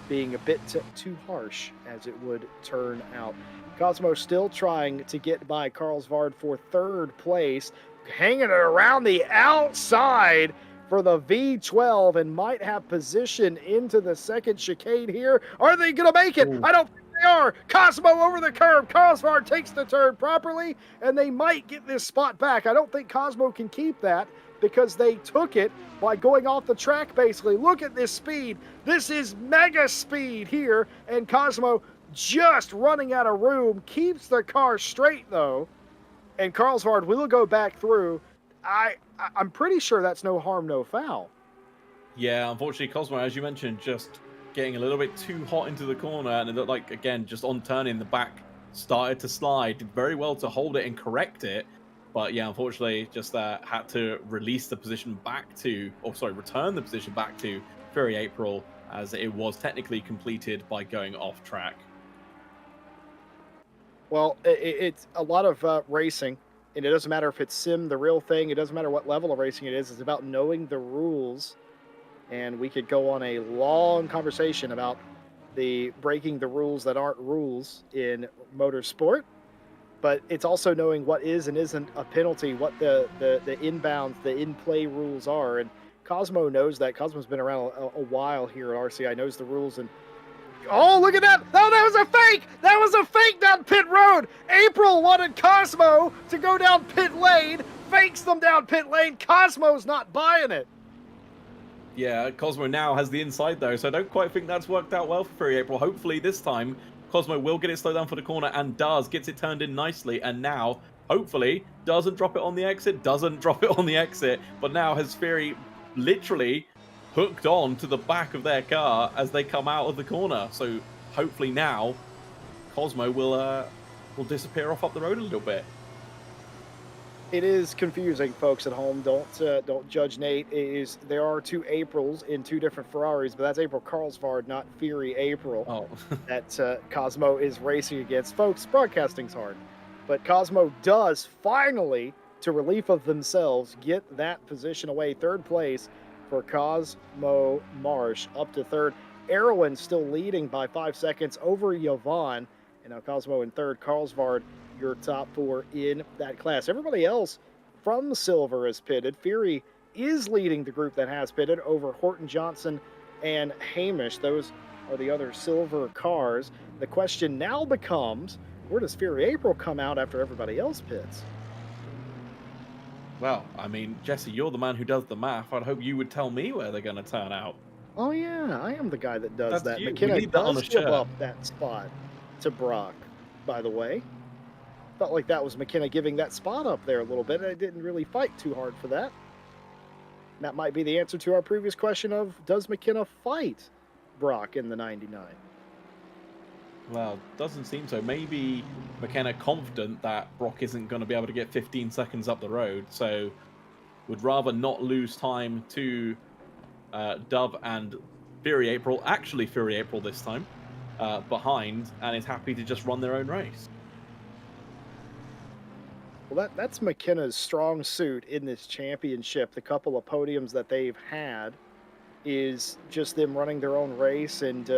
being a bit too harsh as it would turn out. Cosmo still trying to get by Carlsvard for third place, hanging it around the outside for the V12 and might have position into the second chicane here. Are they going to make it? Ooh. I don't think they are. Cosmo over the curb. Carlsvard takes the turn properly, and they might get this spot back. I don't think Cosmo can keep that because they took it by going off the track, basically. Look at this speed. This is mega speed here, and Cosmo just running out of room. Keeps the car straight, though, and Carlsvard will go back through. I'm pretty sure that's no harm, no foul. Yeah, unfortunately, Cosmo, as you mentioned, just getting a little bit too hot into the corner, and it looked like, again, just on turning, the back started to slide. Did very well to hold it and correct it, but yeah, unfortunately, just had to release the position back to, or sorry, return the position back to Fury April, as it was technically completed by going off track. Well, it's a lot of racing, and it doesn't matter if it's sim, the real thing. It doesn't matter what level of racing it is. It's about knowing the rules, and we could go on a long conversation about the breaking the rules that aren't rules in motorsport. But it's also knowing what is and isn't a penalty, what the inbounds, the in-play rules are. And Cosmo knows that. Cosmo's been around a while here at RCI, knows the rules. And oh, look at that! Oh, that was a fake! That was a fake down pit road! April wanted Cosmo to go down pit lane, fakes them down pit lane. Cosmo's not buying it. Yeah, Cosmo now has the inside, though, so I don't quite think that's worked out well for Fury April. Hopefully this time, Cosmo will get it slowed down for the corner, and does, gets it turned in nicely, and now, hopefully, doesn't drop it on the exit, but now has Fury literally hooked on to the back of their car as they come out of the corner. So hopefully now, Cosmo will disappear off up the road a little bit. It is confusing, folks at home. Don't judge Nate. There are two Aprils in two different Ferraris, but that's April Carlsvard, not Fury April. Oh. That Cosmo is racing against. Folks, broadcasting's hard, but Cosmo does finally, to relief of themselves, get that position away. Third place for Cosmo Marsh, up to third. Erwin still leading by 5 seconds over Yvonne, and now Cosmo in third. Carlsvard, your top four in that class. Everybody else from silver is pitted. Fury is leading the group that has pitted over Horton Johnson and Hamish. Those are the other silver cars. The question now becomes, where does Fury April come out after everybody else pits? Well, I mean, Jesse, you're the man who does the math. I'd hope you would tell me where they're going to turn out. Oh yeah, I am the guy that does that. You. McKenna That on does a give shirt. up that spot to Brock, by the way. Felt like that was McKenna giving that spot up there a little bit. I didn't really fight too hard for that. That might be the answer to our previous question of, does McKenna fight Brock in the 99? Well, doesn't seem so. Maybe McKenna confident that Brock isn't going to be able to get 15 seconds up the road, so would rather not lose time to Dove and Fury April, actually Fury April this time, behind, and is happy to just run their own race. Well, that's McKenna's strong suit in this championship. The couple of podiums that they've had is just them running their own race and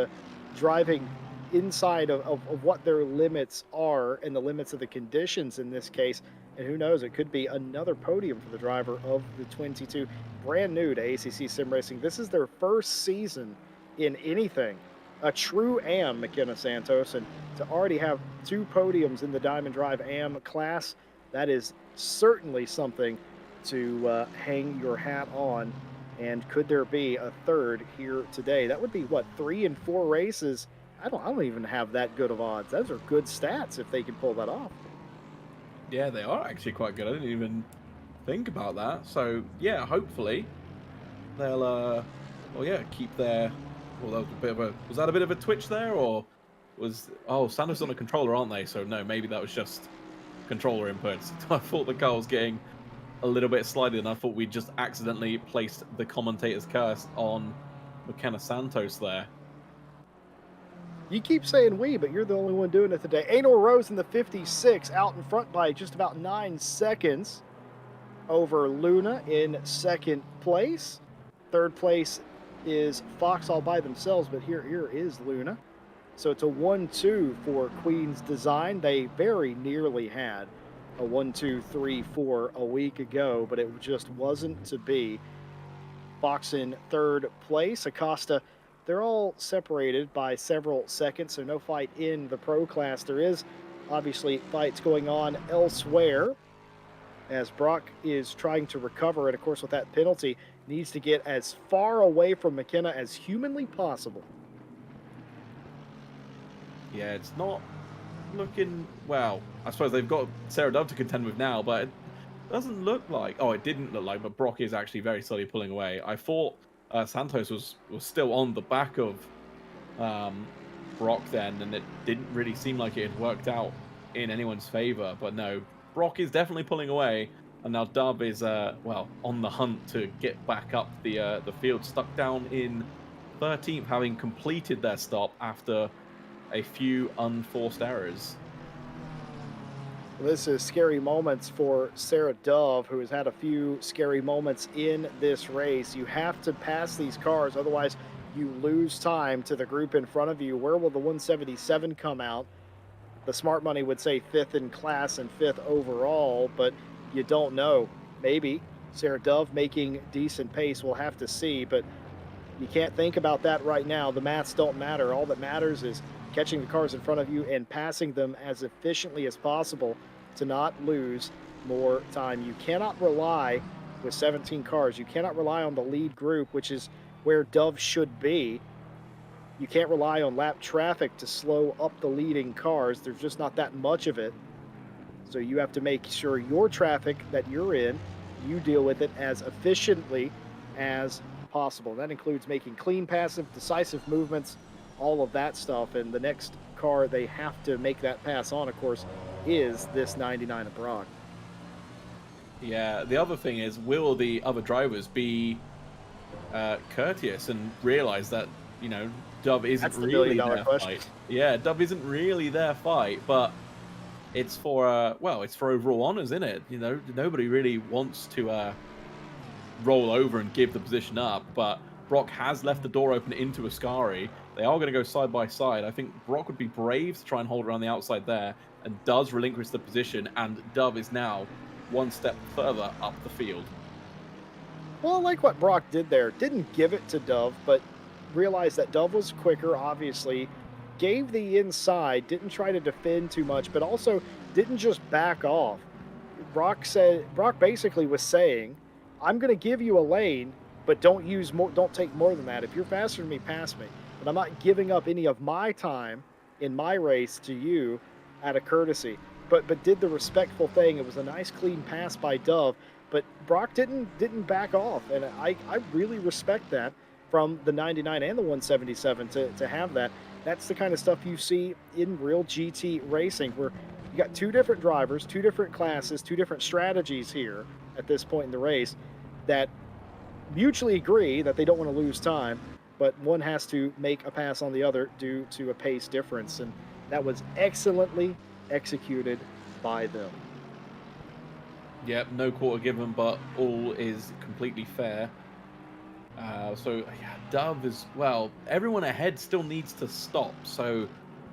driving inside of what their limits are and the limits of the conditions in this case. And who knows, it could be another podium for the driver of the 22. Brand new to ACC Sim Racing. This is their first season in anything. A true AM, McKenna Santos. And to already have two podiums in the Diamond Drive AM class, that is certainly something to hang your hat on. And could there be a third here today? That would be what, 3 and 4 races? I don't even have that good of odds. Those are good stats if they can pull that off. Yeah, they are actually quite good. I didn't even think about that. So yeah, hopefully they'll well yeah, keep their well that was a bit of a was that a bit of a twitch there or was oh Santos on a controller, aren't they? So no, maybe that was just controller inputs. I thought the car was getting a little bit slidey and I thought we just accidentally placed the commentator's curse on McKenna Santos there. You keep saying we, but you're the only one doing it today. Anor Rose in the 56 out in front by just about 9 seconds over Luna in second place. Third place is Fox all by themselves, but here is Luna. So it's a 1-2 for Queen's Design. They very nearly had a 1-2-3-4 a week ago, but it just wasn't to be. Fox in third place. Acosta, they're all separated by several seconds, so no fight in the pro class. There is obviously fights going on elsewhere as Brock is trying to recover, and of course, with that penalty, needs to get as far away from McKenna as humanly possible. Yeah, it's not looking well. I suppose they've got Sarah Dove to contend with now, but it doesn't look like. Oh, it didn't look like, but Brock is actually very slowly pulling away. I thought Santos was still on the back of Brock then, and it didn't really seem like it had worked out in anyone's favor. But no, Brock is definitely pulling away, and now Dove is well on the hunt to get back up the field, stuck down in 13th, having completed their stop after a few unforced errors. This is scary moments for Sarah Dove, who has had a few scary moments in this race. You have to pass these cars, otherwise you lose time to the group in front of you. Where will the 177 come out? The smart money would say fifth in class and fifth overall, but you don't know. Maybe Sarah Dove making decent pace. We'll have to see, but you can't think about that right now. The maths don't matter. All that matters is catching the cars in front of you and passing them as efficiently as possible to not lose more time. You cannot rely with 17 cars. You cannot rely on the lead group, which is where Dove should be. You can't rely on lap traffic to slow up the leading cars. There's just not that much of it. So you have to make sure your traffic that you're in, you deal with it as efficiently as possible. That includes making clean, passive, decisive movements, all of that stuff. And the next car they have to make that pass on, of course, is this 99 of Brock. Yeah, the other thing is, will the other drivers be courteous and realize that, you know, Dove isn't That's the really $1 million their question. fight? Yeah, Dove isn't really their fight, but it's for, well, it's for overall honors, isn't it? You know, nobody really wants to roll over and give the position up, but Brock has left the door open into Ascari. They are going to go side by side. I think Brock would be brave to try and hold around the outside there and does relinquish the position, and Dove is now one step further up the field. Well, I like what Brock did there. Didn't give it to Dove, but realized that Dove was quicker, obviously. Gave the inside, didn't try to defend too much, but also didn't just back off. Brock basically was saying, I'm going to give you a lane, but don't take more than that. If you're faster than me, pass me. But I'm not giving up any of my time in my race to you out of courtesy. But did the respectful thing. It was a nice clean pass by Dove, but Brock didn't back off, and I really respect that from the 99 and the 177 to have that. That's the kind of stuff you see in real GT racing, where you got two different drivers, two different classes, two different strategies here at this point in the race that mutually agree that they don't want to lose time, but one has to make a pass on the other due to a pace difference, and that was excellently executed by them. Yep, no quarter given, but all is completely fair. So yeah, Dove is, well, everyone ahead still needs to stop, so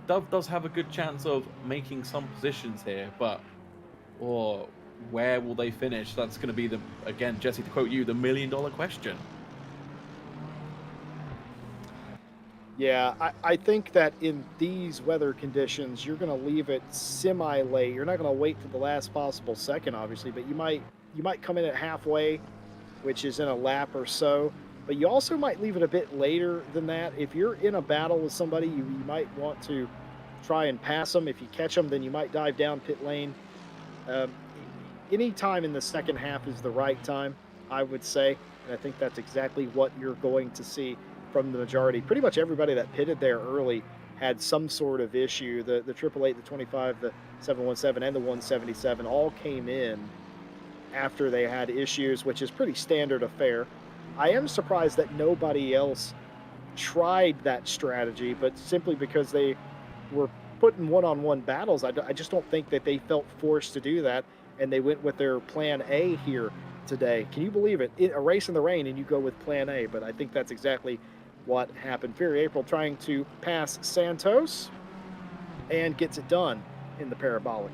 Dove does have a good chance of making some positions here, but or where will they finish? That's going to be again, Jesse, to quote you, the $1 million question. Yeah, I think that in these weather conditions, you're going to leave it semi-late. You're not going to wait to the last possible second, obviously, but you might come in at halfway, which is in a lap or so. But you also might leave it a bit later than that. If you're in a battle with somebody, you might want to try and pass them. If you catch them, then you might dive down pit lane. Any time in the second half is the right time, I would say. And I think that's exactly what you're going to see from the majority. Pretty much everybody that pitted there early had some sort of issue. The 888, the 25, the 717, and the 177 all came in after they had issues, which is pretty standard affair. I am surprised that nobody else tried that strategy, but simply because they were put in one-on-one battles, I just don't think that they felt forced to do that, and they went with their plan A here today. Can you believe it? A race in the rain, and you go with plan A, but I think that's exactly what happened. Fury April trying to pass Santos and gets it done in the Parabolica.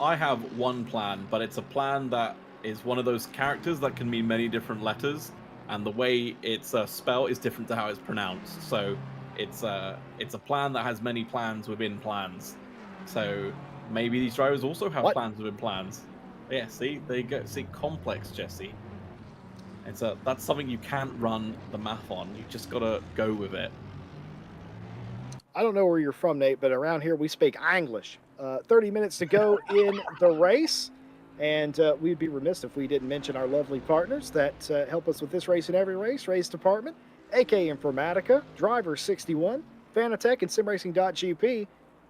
I have one plan, but it's a plan that is one of those characters that can mean many different letters, and the way it's spelled is different to how it's pronounced. So it's a plan that has many plans within plans. So maybe these drivers also have What? plans within plans. Yeah, see, there you go. See, complex, Jesse. That's something you can't run the math on. You just gotta go with it. I don't know where you're from, Nate, but around here we speak English. 30 minutes to go in the race. And we'd be remiss if we didn't mention our lovely partners that help us with this race and every race. Race Department, AK Informatica, Driver 61, Fanatec, and SimRacing.gp.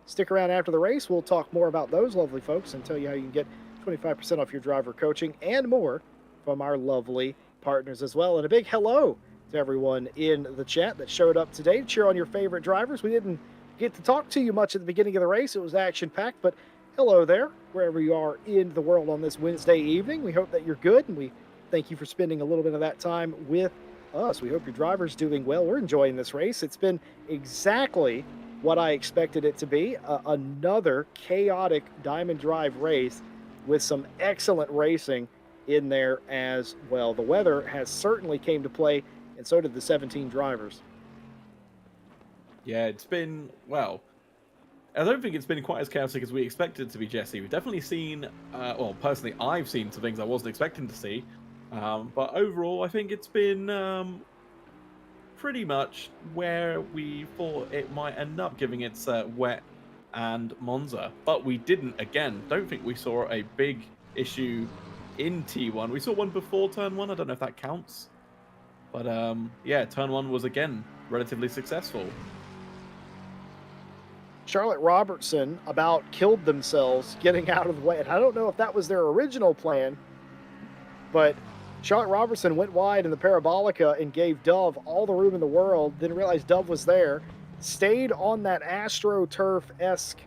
Stick around after the race. We'll talk more about those lovely folks and tell you how you can get 25% off your driver coaching and more from our lovely partners as well. And a big hello to everyone in the chat that showed up today to cheer on your favorite drivers. We didn't get to talk to you much at the beginning of the race. It was action-packed, but hello there, wherever you are in the world on this Wednesday evening. We hope that you're good, and we thank you for spending a little bit of that time with us. We hope your driver's doing well. We're enjoying this race. It's been exactly what I expected it to be, another chaotic Diamond Drive race with some excellent racing in there as well. The weather has certainly came to play, and so did the 17 drivers. Yeah, it's been, well, I don't think it's been quite as chaotic as we expected it to be, Jesse. We've definitely seen, well, personally, I've seen some things I wasn't expecting to see. But overall, I think it's been pretty much where we thought it might end up, giving its wet and Monza. But we didn't, again, don't think we saw a big issue in T1. We saw one before Turn 1. I don't know if that counts. But, yeah, Turn 1 was, again, relatively successful. Charlotte Robertson about killed themselves getting out of the way. And I don't know if that was their original plan, but Charlotte Robertson went wide in the Parabolica and gave Dove all the room in the world, then realized Dove was there, stayed on that AstroTurf-esque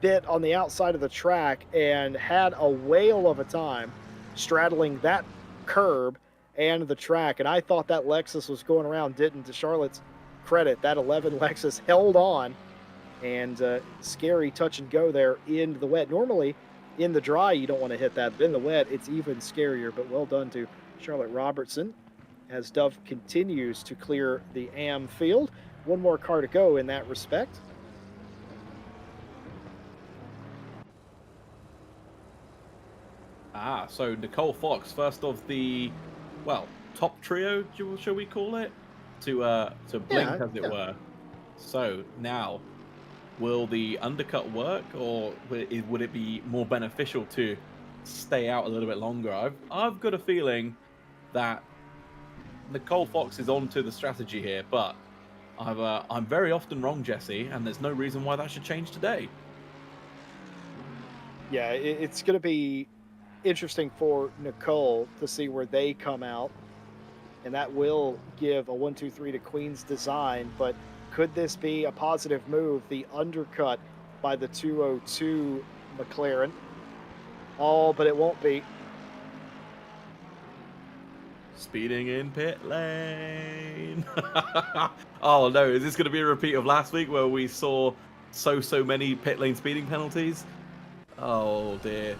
bit on the outside of the track and had a whale of a time straddling that curb and the track. And I thought that Lexus was going around, didn't. To Charlotte's credit, that 11 Lexus held on, and scary touch and go there in the wet. Normally in the dry you don't want to hit that, but in the wet it's even scarier. But well done to Charlotte Robertson as Dove continues to clear the AM field. One more car to go in that respect. So Nicole Fox, first of the, well, top trio, shall we call it, to blink, as it were. So now, will the undercut work, or would it be more beneficial to stay out a little bit longer? I've got a feeling that Nicole Fox is onto the strategy here, but I'm very often wrong, Jesse, and there's no reason why that should change today. Yeah, it's going to be interesting for Nicole to see where they come out, and that will give a 1-2-3 to Queen's design. But could this be a positive move? The undercut by the 202 McLaren. Oh, but it won't be. Speeding in pit lane. Oh no, is this going to be a repeat of last week where we saw so many pit lane speeding penalties? Oh dear.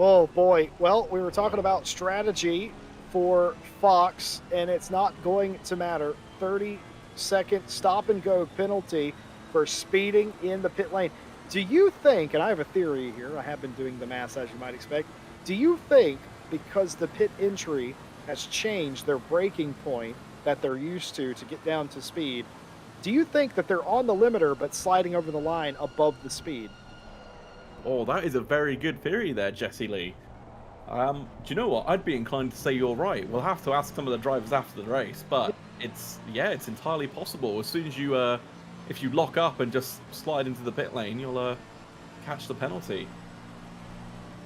Oh boy. Well, we were talking about strategy for Fox, and it's not going to matter. 30-second stop and go penalty for speeding in the pit lane. Do you think, and I have a theory here, I have been doing the math as you might expect. Do you think because the pit entry has changed their braking point that they're used to get down to speed, do you think that they're on the limiter but sliding over the line above the speed? Oh, that is a very good theory there, Jesse Lee. Do you know what? I'd be inclined to say you're right. We'll have to ask some of the drivers after the race, Yeah. but it's entirely possible. As soon as you if you lock up and just slide into the pit lane, you'll catch the penalty.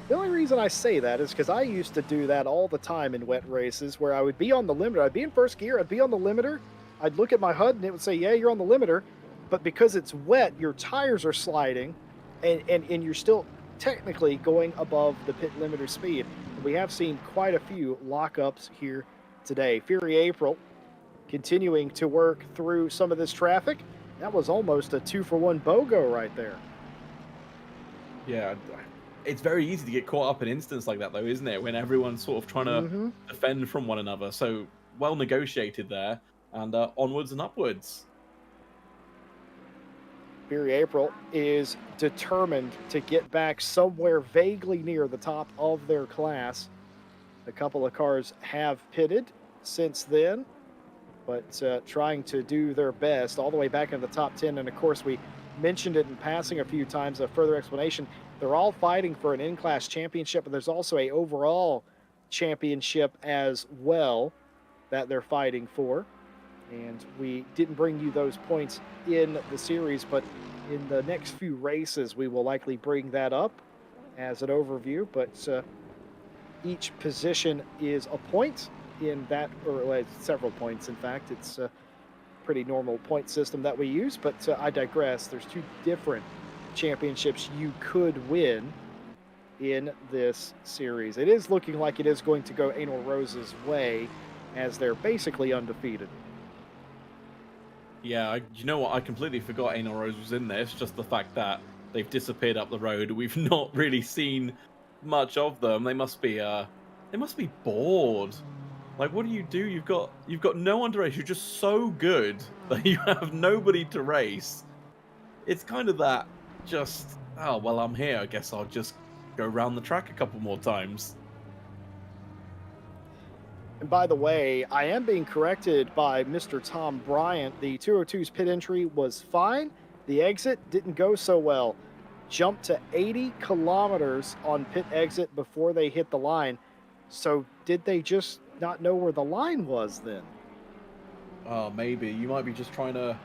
The only reason I say that is because I used to do that all the time in wet races where I would be on the limiter. I'd be in first gear, I'd be on the limiter, I'd look at my HUD and it would say, yeah, you're on the limiter. But because it's wet, your tires are sliding and you're still technically going above the pit limiter speed. And we have seen quite a few lockups here today. Fury April continuing to work through some of this traffic. That was almost a 2-for-1 BOGO right there. Yeah, it's very easy to get caught up in instances like that, though, isn't it? When everyone's sort of trying to Hmm. defend from one another. So well negotiated there, and onwards and upwards. Fury April is determined to get back somewhere vaguely near the top of their class. A couple of cars have pitted since then, but trying to do their best all the way back in the top 10. And of course, we mentioned it in passing a few times. A further explanation, they're all fighting for an in-class championship, but there's also a overall championship as well that they're fighting for. And we didn't bring you those points in the series, but in the next few races, we will likely bring that up as an overview. But each position is a point in that, or several points, in fact. It's a pretty normal point system that we use, but I digress. There's two different championships you could win in this series. It is looking like it is going to go Anal Rose's way as they're basically undefeated. Yeah, you know what? I completely forgot Anal Rose was in this. Just the fact that they've disappeared up the road. We've not really seen much of them. They must be bored. Like, what do? You've got no one to race. You're just so good that you have nobody to race. It's kind of that. Just oh well, I'm here. I guess I'll just go around the track a couple more times. And by the way, I am being corrected by Mr. Tom Bryant. The 202's pit entry was fine. The exit didn't go so well. Jumped to 80 kilometers on pit exit before they hit the line. So did they just not know where the line was then? Oh, maybe you might be just trying to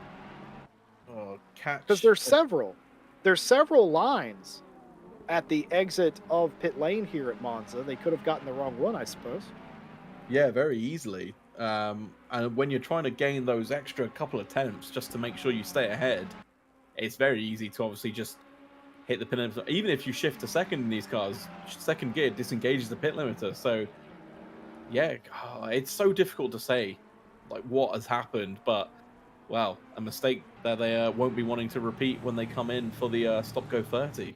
Because catch. there's several lines at the exit of pit lane here at Monza. They could have gotten the wrong one, I suppose. Yeah, very easily. And when you're trying to gain those extra couple attempts just to make sure you stay ahead, it's very easy to obviously just hit the pit limiter. Even if you shift to second in these cars, second gear disengages the pit limiter. So yeah, it's so difficult to say like what has happened, but wow, a mistake that they won't be wanting to repeat when they come in for the stop go 30.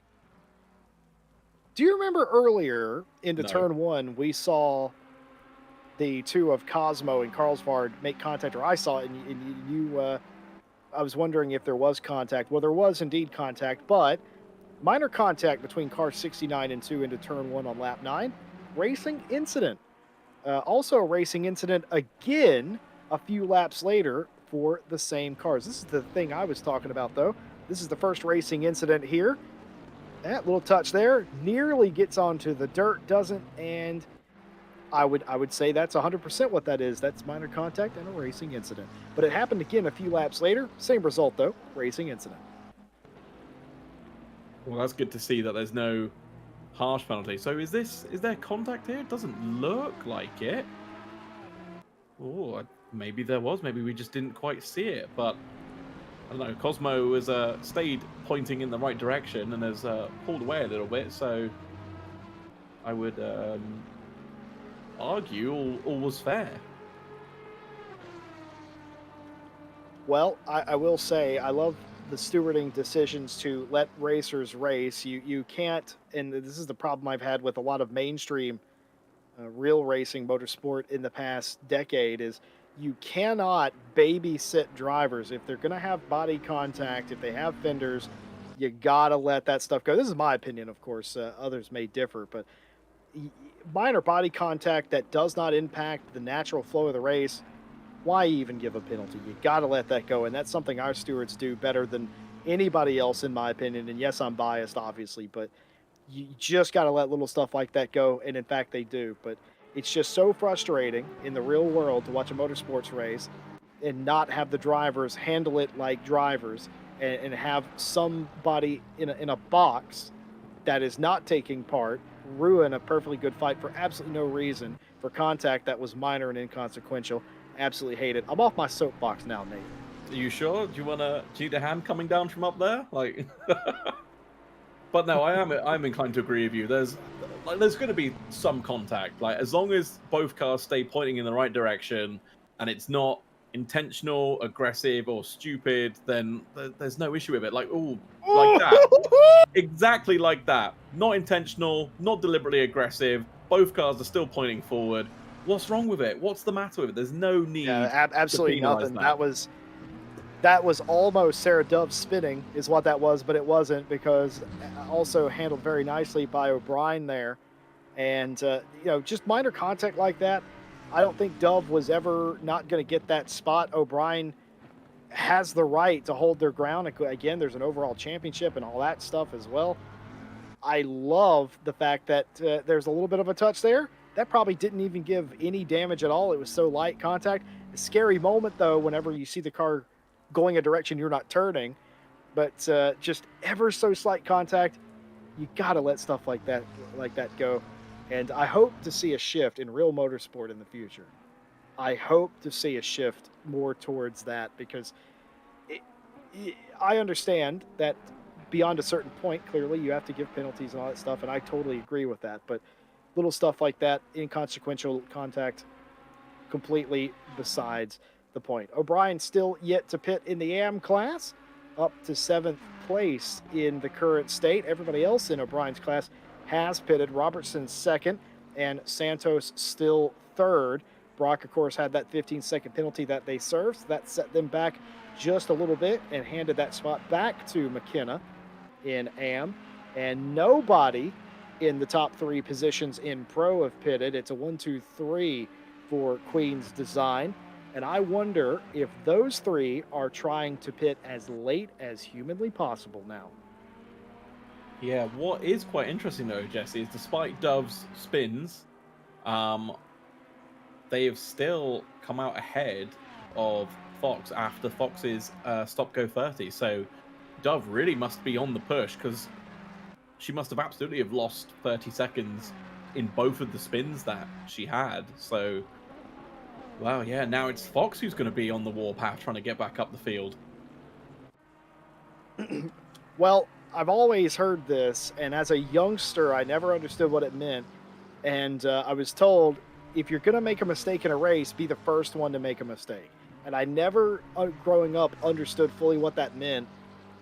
Do you remember earlier into No. turn one, we saw the two of Cosmo and Carlsbad make contact, or I saw it, and I was wondering if there was contact. Well, there was indeed contact, but minor contact between car 69 and 2 into turn one on lap 9. Racing incident. Also, a racing incident again a few laps later for the same cars. This is the thing I was talking about, though. This is the first racing incident here. That little touch there nearly gets onto the dirt, doesn't, and I would say that's 100% what that is. That's minor contact and a racing incident. But it happened again a few laps later. Same result though, racing incident. Well, that's good to see that there's no harsh penalty. So is there contact here? It doesn't look like it. Oh, maybe there was. Maybe we just didn't quite see it. But I don't know. Cosmo has stayed pointing in the right direction and has pulled away a little bit. So I would argue all was fair. Well, I will say I love the stewarding decisions to let racers race. You can't, and this is the problem I've had with a lot of mainstream real racing motorsport in the past decade is you cannot babysit drivers if they're going to have body contact, if they have fenders. You gotta let that stuff go. This is my opinion, of course. Others may differ, but minor body contact that does not impact the natural flow of the race, why even give a penalty? You got to let that go. And that's something our stewards do better than anybody else, in my opinion. And yes, I'm biased, obviously, but you just got to let little stuff like that go. And in fact, they do. But it's just so frustrating in the real world to watch a motorsports race and not have the drivers handle it like drivers, and have somebody in a box that is not taking part ruin a perfectly good fight for absolutely no reason, for contact that was minor and inconsequential. Absolutely hate it. I'm off my soapbox now, Nate. Are you sure? Do you need a hand coming down from up there? Like, but no, I'm inclined to agree with you. There's going to be some contact. Like, as long as both cars stay pointing in the right direction and it's not intentional, aggressive, or stupid, then there's no issue with it. Like, oh, like that. Exactly like that. Not intentional, not deliberately aggressive. Both cars are still pointing forward. What's wrong with it? What's the matter with it? There's no need Yeah, to absolutely penalize nothing. that. That was almost Sarah Dove spinning, is what that was, but it wasn't, because also handled very nicely by O'Brien there. And just minor contact like that. I don't think Dove was ever not going to get that spot. O'Brien has the right to hold their ground. Again, there's an overall championship and all that stuff as well. I love the fact that there's a little bit of a touch there. That probably didn't even give any damage at all. It was so light contact. A scary moment, though, whenever you see the car going a direction you're not turning. But just ever so slight contact, you got to let stuff like that go. And I hope to see a shift in real motorsport in the future. I hope to see a shift more towards that, because I understand that beyond a certain point, clearly you have to give penalties and all that stuff, and I totally agree with that. But little stuff like that, inconsequential contact, completely besides the point. O'Brien still yet to pit in the AM class, up to 7th place in the current state. Everybody else in O'Brien's class has pitted. Robertson second, and Santos still third. Brock, of course, had that 15-second penalty that they served. So that set them back just a little bit and handed that spot back to McKenna in AM. And nobody in the top 3 positions in Pro have pitted. It's a 1, 2, 3 for Queen's Design. And I wonder if those 3 are trying to pit as late as humanly possible now. Yeah, what is quite interesting though, Jesse, is despite Dove's spins, they have still come out ahead of Fox after Fox's stop-go 30. So Dove really must be on the push, because she must have absolutely have lost 30 seconds in both of the spins that she had. So, well, yeah, now it's Fox who's going to be on the warpath trying to get back up the field. Well, I've always heard this, and as a youngster, I never understood what it meant. And I was told, if you're going to make a mistake in a race, be the first one to make a mistake. And I never, growing up, understood fully what that meant.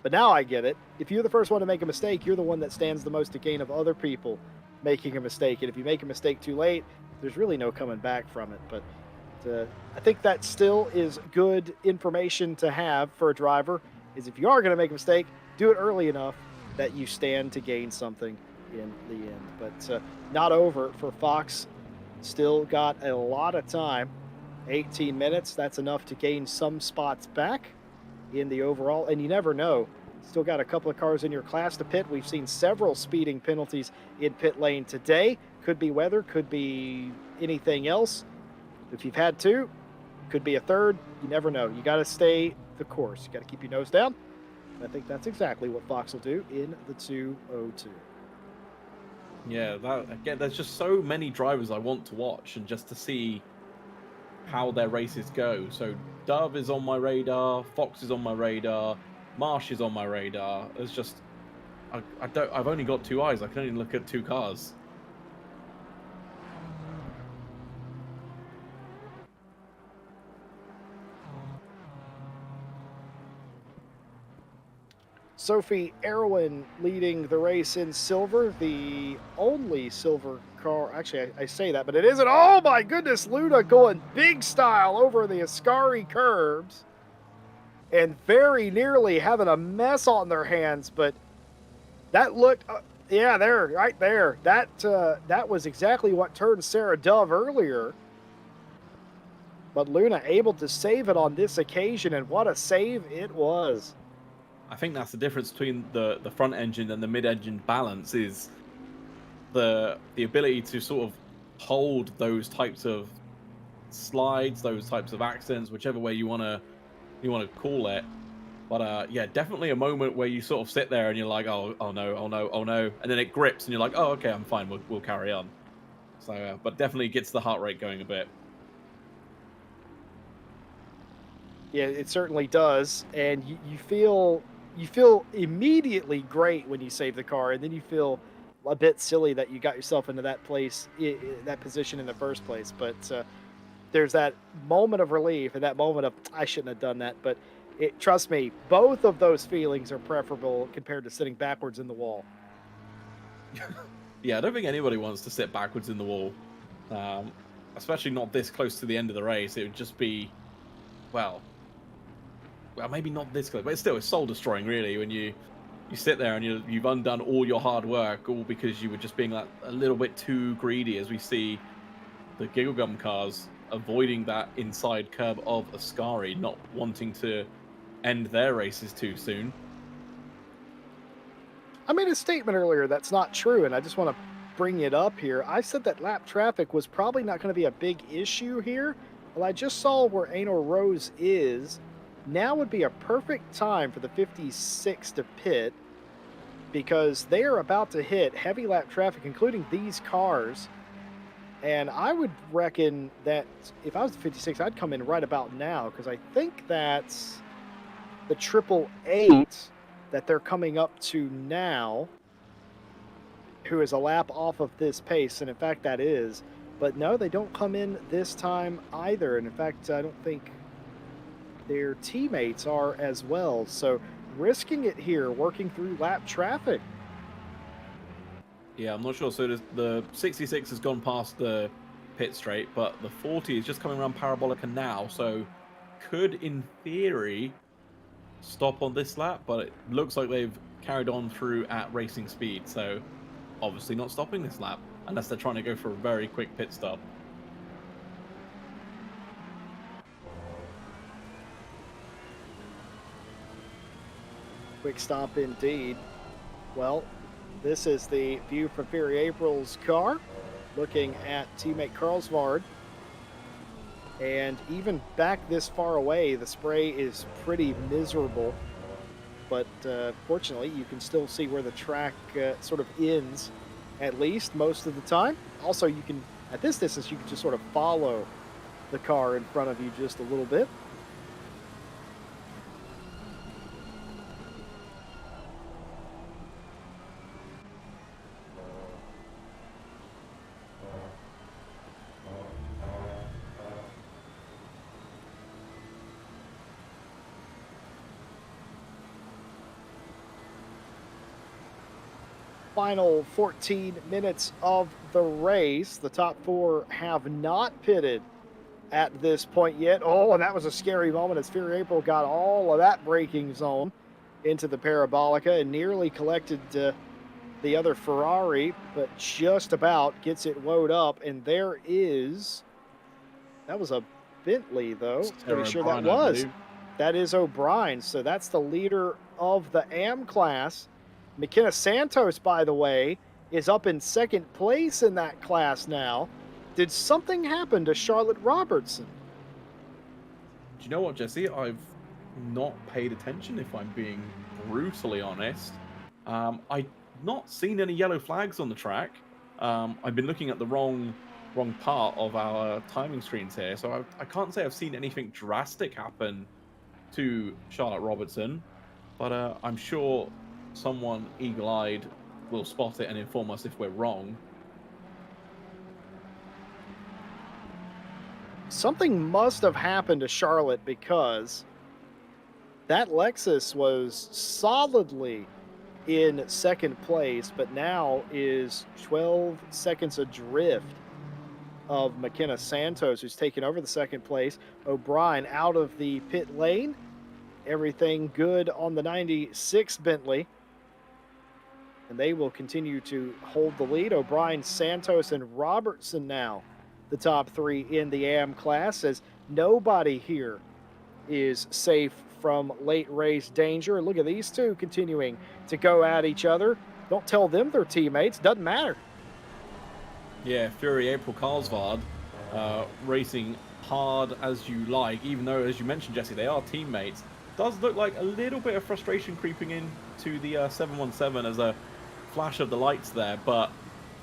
But now I get it. If you're the first one to make a mistake, you're the one that stands the most to gain of other people making a mistake. And if you make a mistake too late, there's really no coming back from it. But I think that still is good information to have for a driver, is if you are going to make a mistake, do it early enough that you stand to gain something in the end. But not over for Fox. Still got a lot of time. 18 minutes. That's enough to gain some spots back in the overall. And you never know. Still got a couple of cars in your class to pit. We've seen several speeding penalties in pit lane today. Could be weather, could be anything else. If you've had 2, could be a third. You never know. You got to stay the course. You got to keep your nose down. I think that's exactly what Fox will do in the 202. Yeah, again, there's just so many drivers I want to watch and just to see how their races go. So Dove is on my radar, Fox is on my radar, Marsh is on my radar. It's just I've only got 2 eyes. I can only look at 2 cars. Sophie Erwin leading the race in silver, the only silver car. Actually, I say that, but it isn't. Oh my goodness, Luna going big style over the Ascari curbs. and very nearly having a mess on their hands, but that looked yeah, there, right there. That was exactly what turned Sarah Dove earlier, but Luna able to save it on this occasion, and what a save it was. I think that's the difference between the front engine and the mid-engine balance is the ability to sort of hold those types of slides, those types of accents, whichever way you wanna call it. But yeah, definitely a moment where you sort of sit there and you're like, oh no, oh no, oh no, and then it grips and you're like, oh okay, I'm fine, we'll carry on. So, but definitely gets the heart rate going a bit. Yeah, it certainly does, and you feel immediately great when you save the car, and then you feel a bit silly that you got yourself into that place, that position in the first place. But there's that moment of relief and that moment of I shouldn't have done that. But trust me, both of those feelings are preferable compared to sitting backwards in the wall. Yeah, I don't think anybody wants to sit backwards in the wall, um, especially not this close to the end of the race. It would just be well, well, maybe not this close, but it's soul destroying, really, when you sit there and you've undone all your hard work, all because you were just being like a little bit too greedy, as we see the Giggle Gum cars avoiding that inside curb of Ascari, not wanting to end their races too soon. I made a statement earlier that's not true, and I just want to bring it up here. I said that lap traffic was probably not going to be a big issue here. Well, I just saw where Anor Rose is. Now would be a perfect time for the 56 to pit because they are about to hit heavy lap traffic, including these cars. And I would reckon that if I was the 56, I'd come in right about now because I think that's the triple eight that they're coming up to now, who is a lap off of this pace. And in fact, that is. But no, they don't come in this time either. And in fact, I don't think their teammates are as well. So risking it here, working through lap traffic. Yeah, I'm not sure. So the 66 has gone past the pit straight, but the 40 is just coming around Parabolica now, so could, in theory, stop on this lap, but it looks like they've carried on through at racing speed, so obviously not stopping this lap, unless they're trying to go for a very quick pit stop. Quick stop indeed. Well, this is the view from Fury April's car, looking at teammate Karlsvard. And even back this far away, the spray is pretty miserable. But fortunately, you can still see where the track sort of ends, at least most of the time. Also, you can, at this distance, you can just sort of follow the car in front of you just a little bit. Final 14 minutes of the race. The top four have not pitted at this point yet. Oh, and that was a scary moment as Fury April got all of that braking zone into the Parabolica and nearly collected the other Ferrari, but just about gets it woed up. And there is, that was a Bentley, though. Pretty Sarah sure that O'Brien, I was. believe. That is O'Brien. So that's the leader of the AM class. McKenna Santos, by the way, is up in second place in that class now. Did something happen to Charlotte Robertson? Do you know what, Jesse? I've not paid attention, if I'm being brutally honest. I've not seen any yellow flags on the track. I've been looking at the wrong part of our timing screens here, so I can't say I've seen anything drastic happen to Charlotte Robertson, but I'm sure someone eagle-eyed will spot it and inform us if we're wrong. Something must have happened to Charlotte because that Lexus was solidly in second place, but now is 12 seconds adrift of McKenna Santos, who's taken over the second place. O'Brien out of the pit lane. Everything good on the 96 Bentley, and they will continue to hold the lead. O'Brien, Santos, and Robertson now the top three in the AM class, as nobody here is safe from late race danger. Look at these two continuing to go at each other. Don't tell them they're teammates. Doesn't matter. Yeah, Fury April Karlsvard racing hard as you like, even though, as you mentioned, Jesse, they are teammates. Does look like a little bit of frustration creeping in to the 717 as a flash of the lights there, but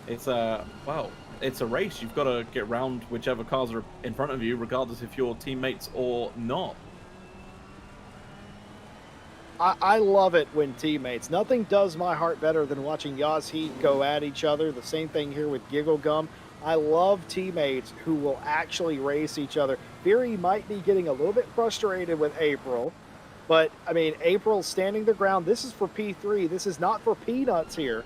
it's well, it's a race. You've got to get round whichever cars are in front of you, regardless if you're teammates or not. I love it when teammates. Nothing does my heart better than watching Yaz Heat go at each other. The same thing here with Giggle Gum. I love teammates who will actually race each other. Fury might be getting a little bit frustrated with April, but I mean, April's standing their ground. This is for P3. This is not for peanuts here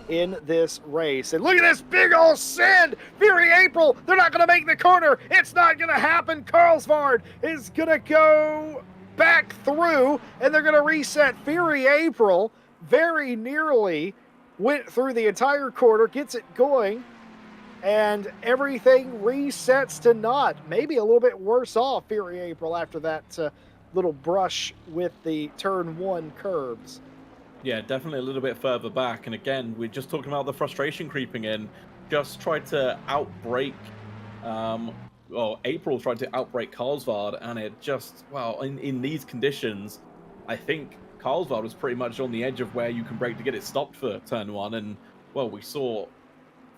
in this race. And look at this big old send. Fury April, they're not going to make the corner. It's not going to happen. Karlsvard is going to go back through, and they're going to reset. Fury April very nearly went through the entire quarter, gets it going, and everything resets to naught. Maybe a little bit worse off, Fury April, after that little brush with the turn one curbs. Yeah, definitely a little bit further back. And again, we're just talking about the frustration creeping in. Just tried to outbrake, well, April tried to outbrake Karlsvard, and it just, well, in these conditions, I think Karlsvard was pretty much on the edge of where you can brake to get it stopped for turn one. And, well, we saw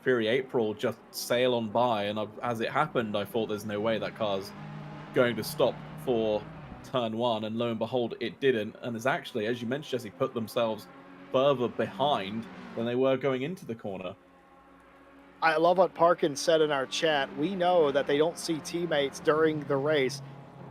Fury April just sail on by, and as it happened, I thought there's no way that car's going to stop for turn one, and lo and behold, it didn't. And it's actually, as you mentioned, Jesse, put themselves further behind than they were going into the corner. I love what Parkin said in our chat. We know that they don't see teammates during the race.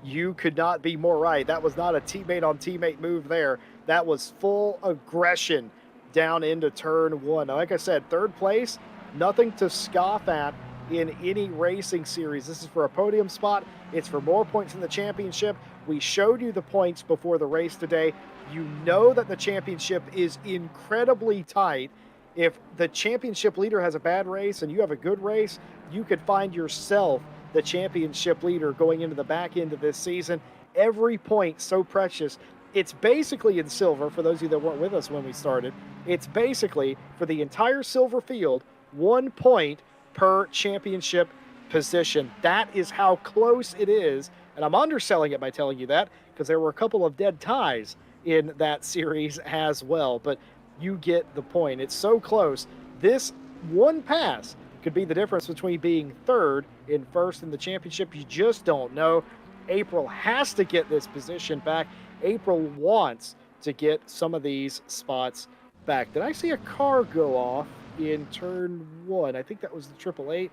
You could not be more right. That was not a teammate on teammate move there. That was full aggression down into turn one. Now, like I said, third place, nothing to scoff at in any racing series. This is for a podium spot. It's for more points in the championship. We showed you the points before the race today. You know that the championship is incredibly tight. If the championship leader has a bad race and you have a good race, you could find yourself the championship leader going into the back end of this season. Every point so precious. It's basically in silver, for those of you that weren't with us when we started. It's basically, for the entire silver field, 1 point per championship position. That is how close it is. And I'm underselling it by telling you that, because there were a couple of dead ties in that series as well. But you get the point. It's so close. This one pass could be the difference between being third and first in the championship. You just don't know. April has to get this position back. April wants to get some of these spots back. Did I see a car go off in turn one? I think that was the 888,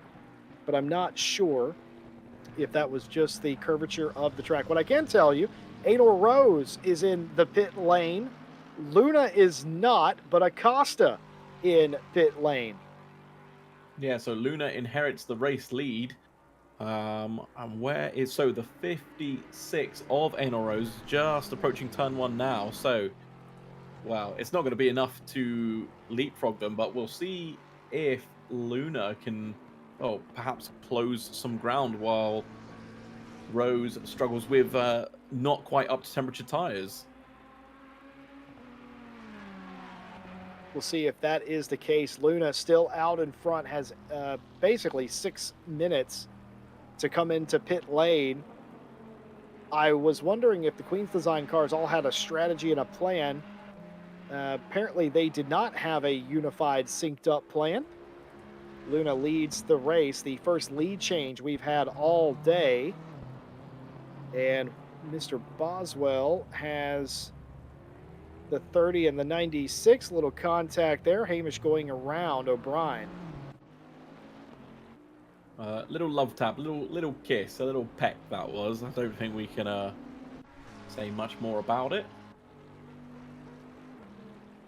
but I'm not sure if that was just the curvature of the track. What I can tell you, Adol Rose is in the pit lane. Luna is not, but Acosta in pit lane. Yeah, so Luna inherits the race lead. And where is, so the 56 of Adol Rose just approaching turn one now. So, wow, it's not going to be enough to leapfrog them, but we'll see if Luna can, oh, perhaps close some ground while Rose struggles with not quite up to temperature tires. We'll see if that is the case. Luna still out in front, has basically 6 minutes to come into pit lane. I was wondering if the Queen's Design cars all had a strategy and a plan. Apparently they did not have a unified, synced up plan. Luna leads the race, the first lead change we've had all day. And Mr. Boswell has the 30 and the 96, little contact there. Hamish going around O'Brien. Little love tap, little kiss, a little peck that was. I don't think we can say much more about it.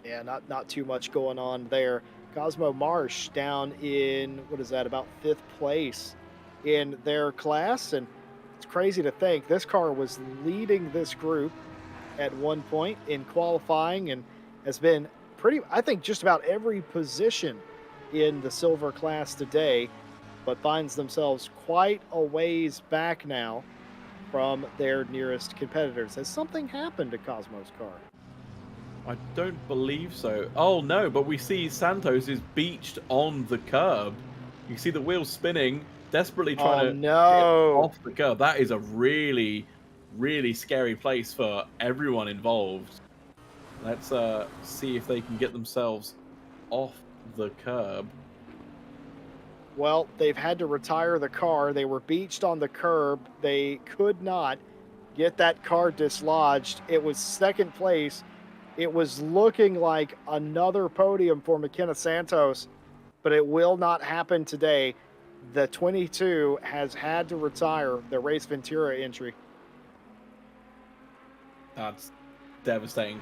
Yeah, not too much going on there. Cosmo Marsh down in, what is that, about 5th place in their class. And it's crazy to think this car was leading this group, at one point in qualifying and has been pretty, I think, just about every position in the silver class today, but finds themselves quite a ways back now from their nearest competitors. Has something happened to Cosmo's car? I don't believe so. Oh no, but we see Santos is beached on the curb. You see the wheels spinning, desperately trying Oh to get no. off the curb. That is a really, really scary place for everyone involved. Let's see if they can get themselves off the curb. Well, they've had to retire the car. They were beached on the curb. They could not get that car dislodged. It was second place. It was looking like another podium for McKenna Santos, but it will not happen today. The 22 has had to retire the Race Ventura entry. That's devastating.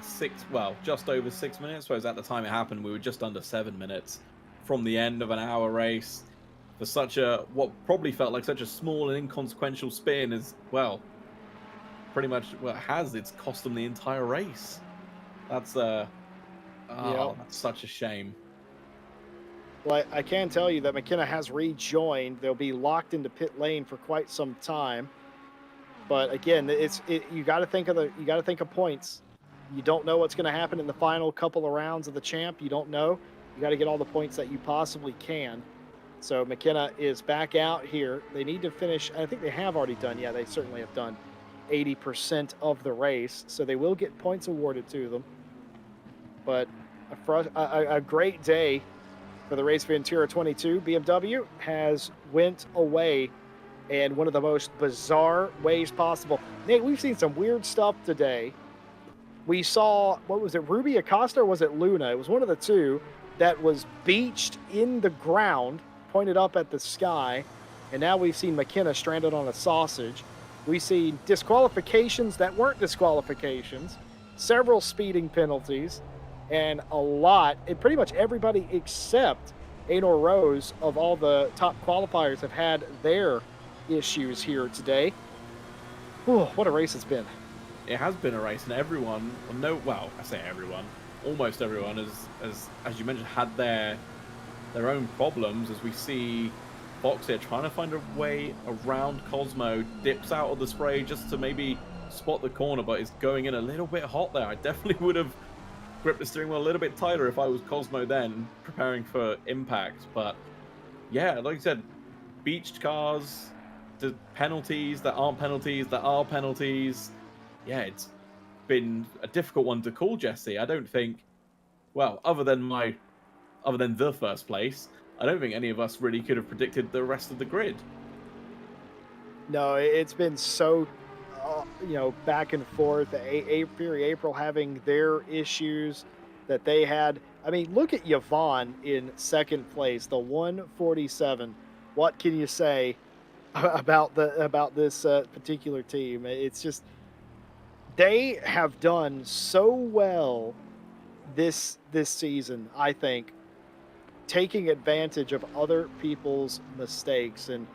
Well, just over 6 minutes. Whereas at the time it happened, we were just under 7 minutes from the end of an hour race for such a what probably felt like such a small and inconsequential spin as well. Pretty much what has it's cost them the entire race. That's Yep. that's such a shame. Well, I can tell you that McKenna has rejoined. They'll be locked into pit lane for quite some time. But again, you got to think of points. You don't know what's going to happen in the final couple of rounds of the champ. You don't know. You got to get all the points that you possibly can. So McKenna is back out here. They need to finish. I think they have already done. Yeah, they certainly have done 80% of the race. So they will get points awarded to them. But a great day for the Race Ventura 22. BMW has went away in one of the most bizarre ways possible. Nate, we've seen some weird stuff today. We saw, what was it, Ruby Acosta or was it Luna? It was one of the two that was beached in the ground, pointed up at the sky. And now we've seen McKenna stranded on a sausage. We've seen disqualifications that weren't disqualifications, several speeding penalties, and a lot, and pretty much everybody except Anor Rose of all the top qualifiers have had their issues here today. Ooh, what a race it's been. It has been a race, and everyone, well, I say everyone, almost everyone, as you mentioned, had their own problems. As we see Fox here trying to find a way around Cosmo, dips out of the spray just to maybe spot the corner, but is going in a little bit hot there. I definitely would have gripped the steering wheel a little bit tighter if I was Cosmo then, preparing for impact. But yeah, like I said, beached cars, the penalties that aren't penalties, that are penalties. Yeah, it's been a difficult one to call, Jesse. I don't think, well, other than the first place, I don't think any of us really could have predicted the rest of the grid. No, it's been so, back and forth. April having their issues that they had. I mean, look at Yvonne in second place, the 147. What can you say about this particular team? It's just they have done so well this season. I think taking advantage of other people's mistakes. And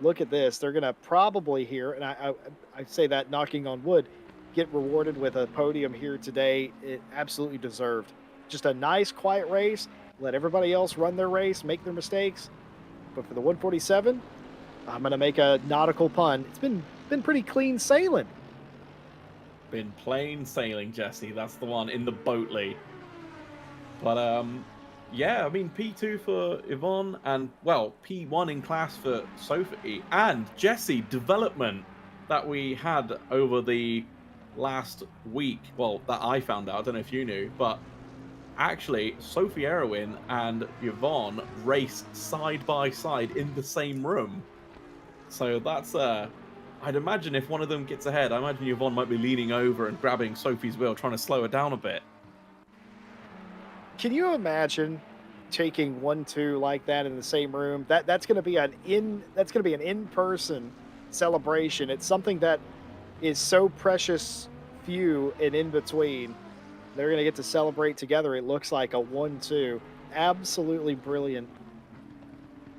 look at this. They're going to probably here, and I say that knocking on wood, get rewarded with a podium here today. It absolutely deserved. Just a nice, quiet race. Let everybody else run their race, make their mistakes. But for the 147, I'm going to make a nautical pun. It's been pretty clean sailing. Been plain sailing, Jesse. That's the one in the Boatley. But yeah, I mean, P2 for Yvonne, and, well, P1 in class for Sophie. And Jesse, development that we had over the last week. Well, that I found out. I don't know if you knew. But actually, Sophie Erwin and Yvonne raced side by side in the same room. So that's, I'd imagine if one of them gets ahead, I imagine Yvonne might be leaning over and grabbing Sophie's wheel, trying to slow her down a bit. Can you imagine taking 1-2 like that in the same room? That's going to be an in-person celebration. It's something that is so precious few and in between. They're going to get to celebrate together. It looks like a 1-2. Absolutely brilliant.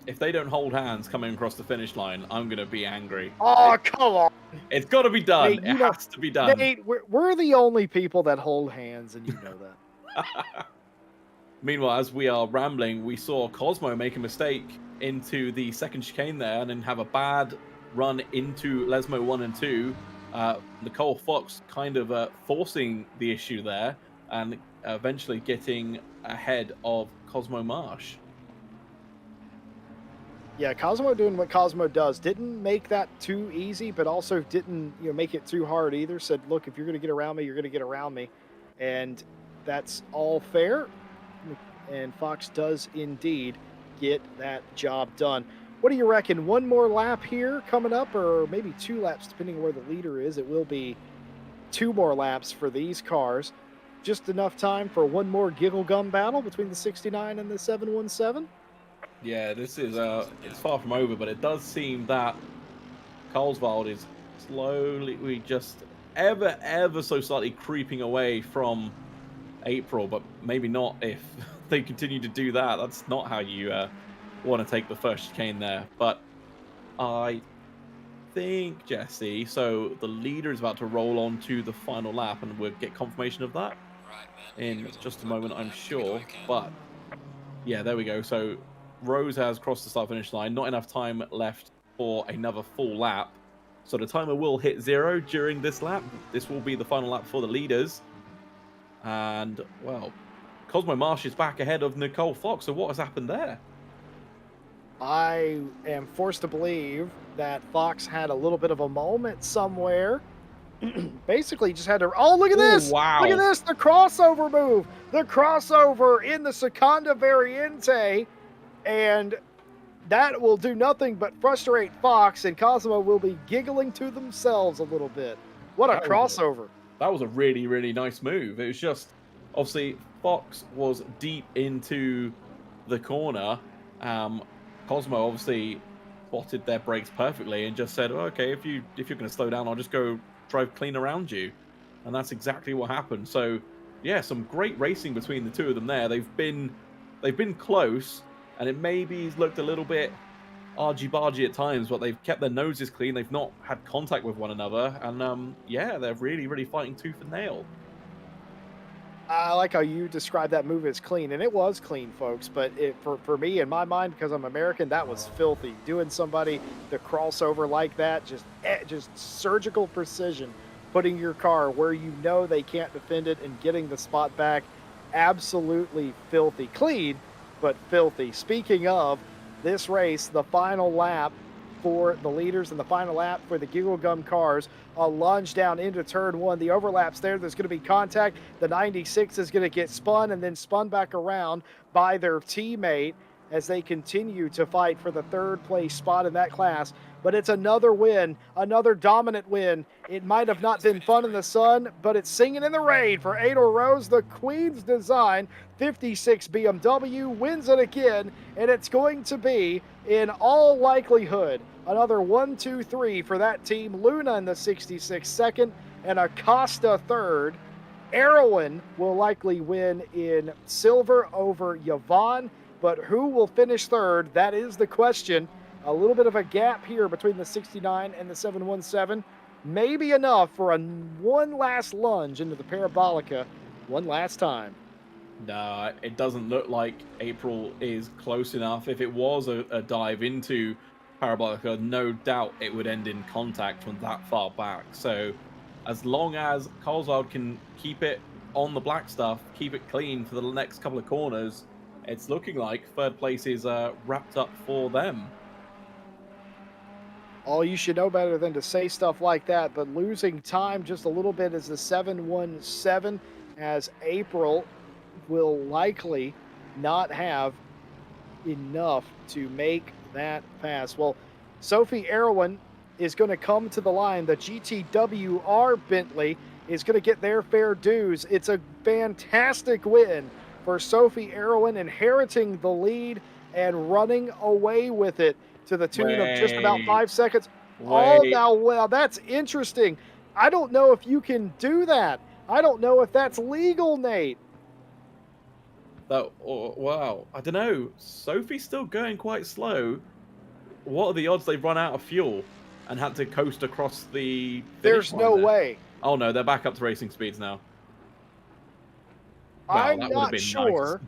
if they don't hold hands coming across the finish line, I'm gonna be angry. Oh, come on. It's got to be done. Nate, It has to be done. Nate, we're the only people that hold hands, and you know that. Meanwhile, as we are rambling, we saw Cosmo make a mistake into the second chicane there and then have a bad run into Lesmo 1 and 2. Nicole Fox kind of forcing the issue there and eventually getting ahead of Cosmo Marsh. Yeah, Cosmo doing what Cosmo does. Didn't make that too easy, but also didn't make it too hard either. Said, look, if you're going to get around me, you're going to get around me, and that's all fair. And Fox does indeed get that job done. What do you reckon? One more lap here coming up, or maybe 2 laps, depending on where the leader is. It will be 2 more laps for these cars. Just enough time for one more giggle gum battle between the 69 and the 717. Yeah, this is it's far from over, but it does seem that Karlsvald is slowly, just ever so slightly creeping away from April, but maybe not if they continue to do that. That's not how you want to take the first chicane there. But I think, Jesse, so the leader is about to roll on to the final lap, and we'll get confirmation of that in just a moment, I'm sure. But yeah, there we go. So Rose has crossed the start-finish line. Not enough time left for another full lap. So the timer will hit 0 during this lap. This will be the final lap for the leaders. And, well, Cosmo Marsh is back ahead of Nicole Fox. So what has happened there? I am forced to believe that Fox had a little bit of a moment somewhere. Basically, just had to. Oh, look at this! Ooh, wow. Look at this! The crossover move! The crossover in the Seconda Variante. And that will do nothing but frustrate Fox, and Cosmo will be giggling to themselves a little bit. What a crossover. That was a really, really nice move. It was just, obviously, Fox was deep into the corner. Cosmo obviously spotted their brakes perfectly and just said, oh, okay, if you're going to slow down, I'll just go drive clean around you. And that's exactly what happened. So, yeah, some great racing between the two of them there. They've been close, and it maybe looked a little bit argy-bargy at times, but they've kept their noses clean. They've not had contact with one another. And, yeah, they're really, really fighting tooth and nail. I like how you described that move as clean, and it was clean, folks. But for me, in my mind, because I'm American, that was filthy. Doing somebody the crossover like that, just surgical precision, putting your car where you know they can't defend it and getting the spot back, absolutely filthy. Clean, but filthy. Speaking of this race, the final lap for the leaders and the final lap for the Giggle Gum cars, a lunge down into turn 1. The overlap's there. There's going to be contact. The 96 is going to get spun and then spun back around by their teammate as they continue to fight for the 3rd place spot in that class. But it's another win, another dominant win. It might have not been fun in the sun, but it's singing in the rain for Adel Rose. The Queen's Design 56 BMW wins it again, and it's going to be, in all likelihood, another 1, 2, 3 for that team. Luna in the 66 second and Acosta third. Erwin will likely win in silver over Yvonne, but who will finish third? That is the question. A little bit of a gap here between the 69 and the 717. Maybe enough for one last lunge into the Parabolica one last time. No, it doesn't look like April is close enough. If it was a dive into Parabolica, no doubt it would end in contact from that far back. So as long as Karlsvald can keep it on the black stuff, keep it clean for the next couple of corners, it's looking like 3rd place is wrapped up for them. All you should know better than to say stuff like that, but losing time just a little bit is the 717, as April will likely not have enough to make that pass. Well, Sophie Erwin is going to come to the line. The GTWR Bentley is going to get their fair dues. It's a fantastic win for Sophie Erwin, inheriting the lead and running away with it to the tune of just about 5 seconds. Oh, now, well, that's interesting. I don't know if you can do that. I don't know if that's legal, Nate. That wow, I don't know. Sophie's still going quite slow. What are the odds they've run out of fuel and had to coast across the finish There's line no there? way. Oh no, they're back up to racing speeds now. Well, I'm that would have not been nice. sure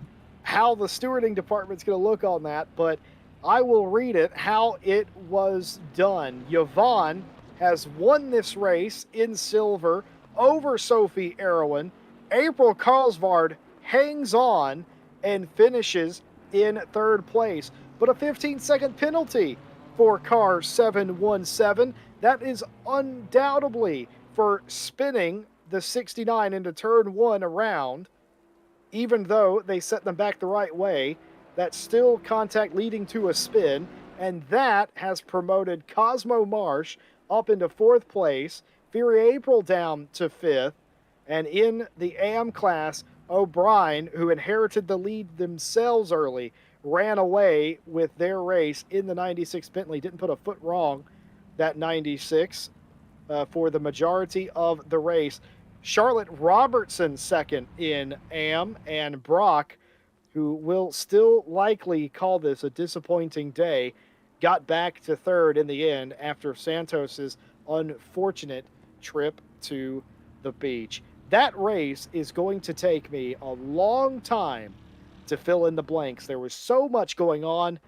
how the stewarding department's going to look on that, but I will read it how it was done. Yvonne has won this race in silver over Sophie Erwin. April Karlsvard hangs on and finishes in third place, but a 15-second penalty for car 717. That is undoubtedly for spinning the 69 into turn one around. Even though they set them back the right way, that's still contact leading to a spin, and that has promoted Cosmo Marsh up into fourth place, Fury April down to fifth, and in the AM class, O'Brien, who inherited the lead themselves early, ran away with their race in the 96 Bentley, didn't put a foot wrong that 96 for the majority of the race. Charlotte Robertson second in AM, and Brock, who will still likely call this a disappointing day, got back to third in the end after Santos's unfortunate trip to the beach. That race is going to take me a long time to fill in the blanks. There was so much going on.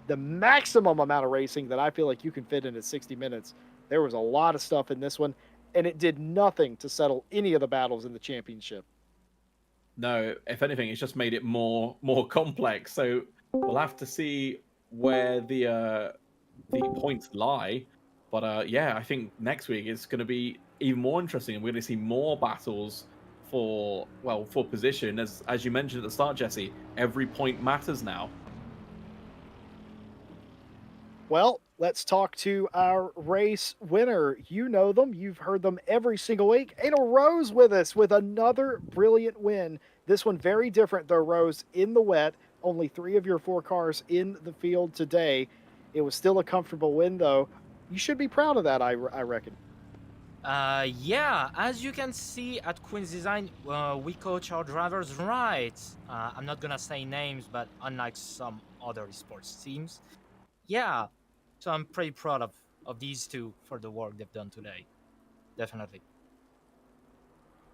The maximum amount of racing that I feel like you can fit into 60 minutes. There was a lot of stuff in this one, and it did nothing to settle any of the battles in the championship. No, if anything, it's just made it more complex. So we'll have to see where the points lie. But yeah, I think next week it's going to be even more interesting, and we're going to see more battles for for position. As you mentioned at the start, Jesse, every point matters now. Well, let's talk to our race winner. You know them, you've heard them every single week. Ada Rose with us with another brilliant win. This one very different, though, Rose, in the wet. Only three of your four cars in the field today. It was still a comfortable win, though. You should be proud of that, I reckon. Yeah, as you can see at Queen's Design, we coach our drivers right. I'm not gonna say names, but unlike some other esports teams, yeah. So I'm pretty proud of these two for the work they've done today. Definitely.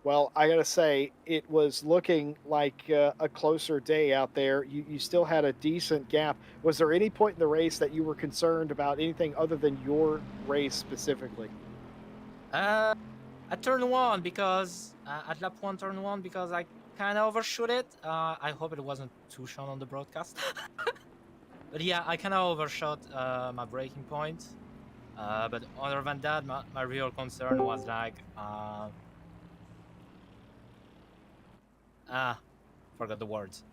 Well, I gotta say, it was looking like a closer day out there. You still had a decent gap. Was there any point in the race that you were concerned about anything other than your race specifically? Uh, at turn one because at lap one, turn one because I kind of overshoot it. I hope it wasn't too shown on the broadcast. But yeah, I kind of overshot my braking point. But other than that, my real concern was like, forgot the words.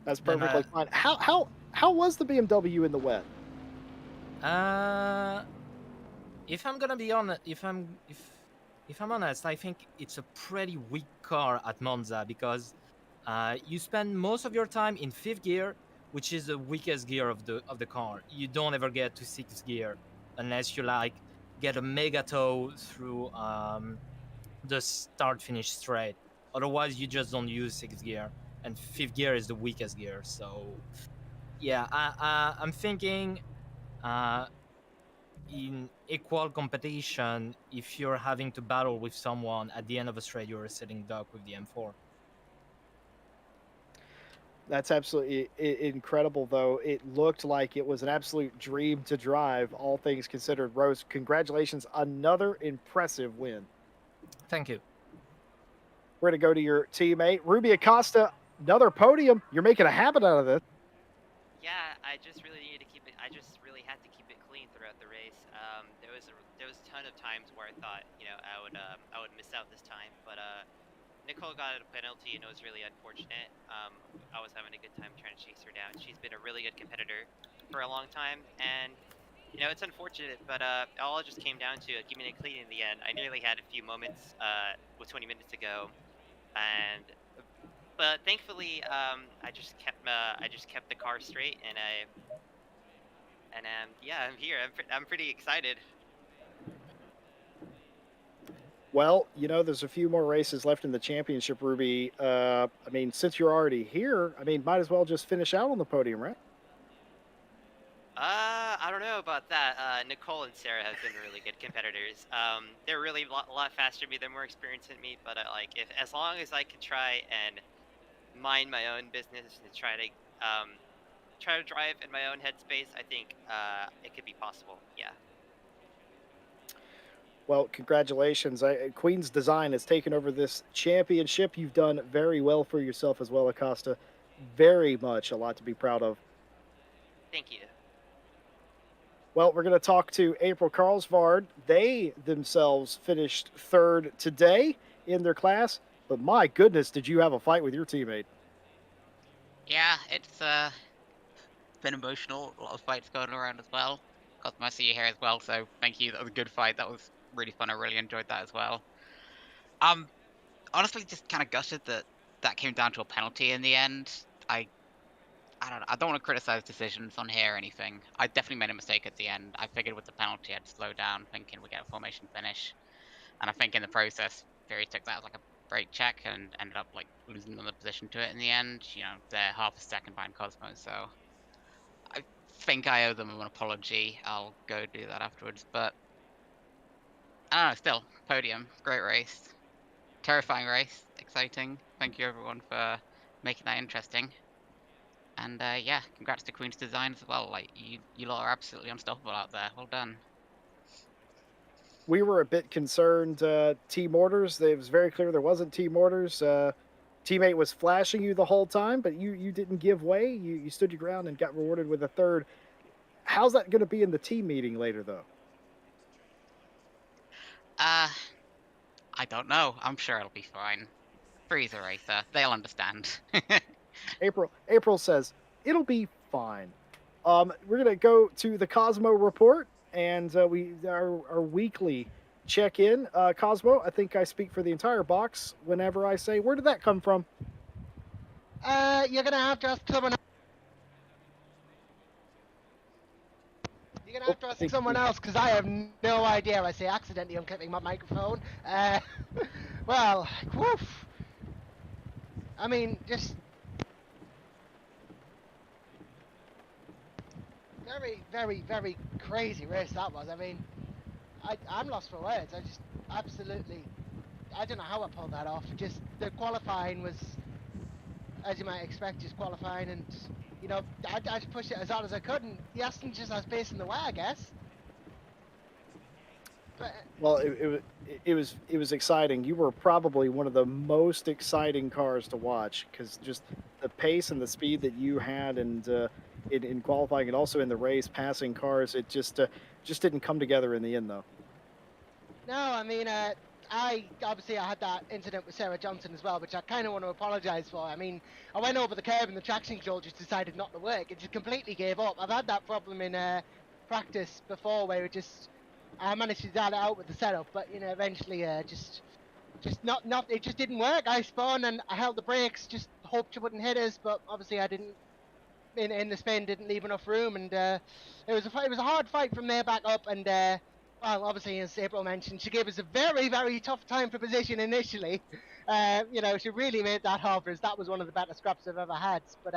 That's Then perfectly fine. How was the BMW in the wet? uh, if I'm gonna be honest, if I'm honest, I think it's a pretty weak car at Monza because you spend most of your time in fifth gear, which is the weakest gear of the car. You don't ever get to sixth gear unless you like get a mega tow through the start finish straight. Otherwise, you just don't use sixth gear, and fifth gear is the weakest gear. So yeah, I'm thinking uh, in equal competition, if you're having to battle with someone at the end of a straight, you're sitting duck with the M4. That's absolutely incredible, though. It looked like it was an absolute dream to drive, all things considered. Rose, congratulations. Another impressive win. Thank you. We're going to go to your teammate, Ruby Acosta. Another podium. You're making a habit out of this. Yeah, I just really needed to keep it. I just really had to keep it clean throughout the race. There was a ton of times where I thought, I would miss out this time, but Nicole got a penalty and it was really unfortunate. I was having a good time trying to chase her down. She's been a really good competitor for a long time, and it's unfortunate, but it all just came down to keeping it clean in the end. I nearly had a few moments with 20 minutes to go, and but thankfully, I just kept the car straight, yeah, I'm here. I'm pretty excited. Well, there's a few more races left in the championship, Ruby. I mean, since you're already here, I mean, might as well just finish out on the podium, right? I don't know about that. Nicole and Sarah have been really good competitors. They're really a lot faster than me. They're more experienced than me. But like, if as long as I can try and mind my own business and try to drive in my own headspace, I think it could be possible. Yeah. Well, congratulations. Queen's Design has taken over this championship. You've done very well for yourself as well, Acosta. Very much a lot to be proud of. Thank you. Well, we're going to talk to April Carlsvard. They themselves finished third today in their class, but my goodness, did you have a fight with your teammate? Yeah, it's been emotional. A lot of fights going around as well. Got my see you here as well, so thank you. That was a good fight. That was really fun. I really enjoyed that as well. Um, honestly, just kind of gutted that that came down to a penalty in the end. I I don't know. I don't want to criticize decisions on here or anything. I definitely made a mistake at the end. I figured with the penalty I'd slow down, thinking we get a formation finish, and I think in the process, Fury took that as like a brake check and ended up like losing another position to it in the end. They're half a second behind Cosmo, so I think I owe them an apology. I'll go do that afterwards. But I don't know, still, podium, great race. Terrifying race, exciting. Thank you everyone for making that interesting. And yeah, congrats to Queen's Design as well. Like you lot are absolutely unstoppable out there. Well done. We were a bit concerned. Team orders. It was very clear there wasn't team orders. Teammate was flashing you the whole time, but you didn't give way. You stood your ground and got rewarded with a third. How's that going to be in the team meeting later, though? Uh I don't know. I'm sure it'll be fine. Freeze a racer. They'll understand. April says it'll be fine. We're gonna go to the Cosmo report, and our weekly check in. Cosmo, I think I speak for the entire box whenever I say, "Where did that come from?" You're gonna have to ask someone. You're gonna Oh, have to I ask think someone we else because I have no idea. I say accidentally unclipping my microphone. Well, woof. I mean, just very, very, very crazy race that was. I mean, I'm lost for words. I just absolutely, I don't know how I pulled that off. Just the qualifying was, as you might expect, just qualifying, and I just pushed it as hard as I could, and the Aston just has pace in the way, I guess. But well, it was exciting. You were probably one of the most exciting cars to watch because just the pace and the speed that you had, and in qualifying and also in the race, passing cars, it just didn't come together in the end, though. no, I mean, I had that incident with Sarah Johnson as well, which I kind of want to apologise for. I mean, I went over the curb and the traction control just decided not to work. It just completely gave up. I've had that problem in practice before, where I managed to dial it out with the setup, but eventually, just not it just didn't work. I spun and I held the brakes, just hoped she wouldn't hit us, but obviously I didn't. In the spin, didn't leave enough room, and it was a hard fight from there back up, and well, obviously, as April mentioned, she gave us a very, very tough time for position initially. She really made that hard for us. That was one of the better scraps I've ever had. But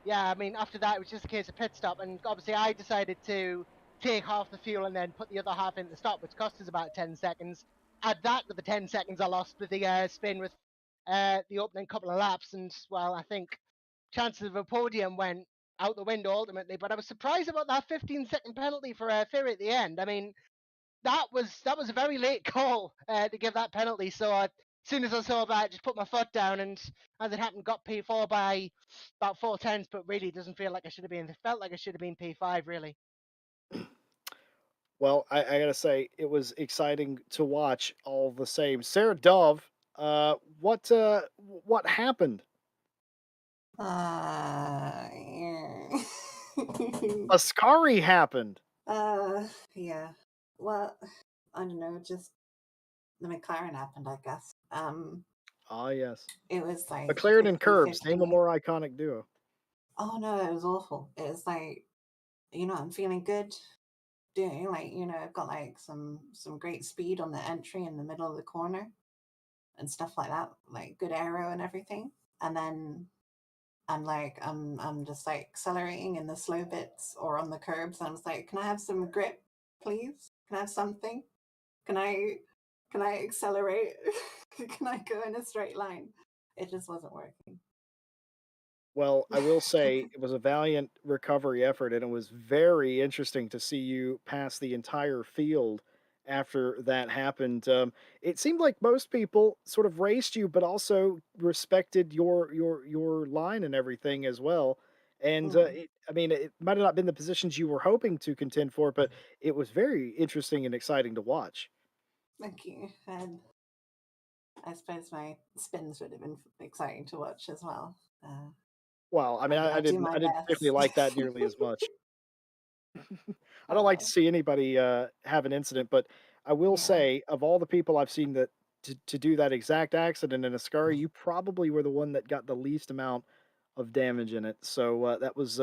yeah, I mean, after that, it was just a case of pit stop, and obviously, I decided to take half the fuel and then put the other half in the stop, which cost us about 10 seconds. Add that to the 10 seconds I lost with the spin with the opening couple of laps, and well, I think chances of a podium went out the window ultimately. But I was surprised about that 15-second penalty for Fury at the end. I mean, that was a very late call to give that penalty. So as soon as I saw that, I just put my foot down, and as it happened, got P4 by about 4 tenths. But really, it doesn't feel like I should have been. It felt like I should have been P5 really. Well, I gotta say, it was exciting to watch all the same. Sarah Dove, what happened? Yeah. Ascari happened. Yeah. Well, I don't know, just the McLaren happened, I guess. Ah, yes. It was like McLaren and Curbs, name a 50-50. more iconic duo. Oh no, it was awful. It was like, I'm feeling good. doing. Like, I've got like some great speed on the entry in the middle of the corner and stuff like that, like good aero and everything. And then I'm just like accelerating in the slow bits or on the curbs. And I was like, can I have some grip, please? Can I have something? Can I can I accelerate? Can I go in a straight line? It just wasn't working. Well, I will say it was a valiant recovery effort, and it was very interesting to see you pass the entire field after that happened. It seemed like most people sort of raced you, but also respected your line and everything as well. And Mm, I mean, it might have not been the positions you were hoping to contend for, but it was very interesting and exciting to watch. thank you. And I suppose my spins would have been exciting to watch as well. Uh, Well, I mean, I do my I didn't particularly best. like that nearly as much. I don't like to Oh, see anybody, have an incident, but I will yeah. say of all the people I've seen that to do that exact accident in a scurry, you probably were the one that got the least amount of damage in it. So, that was,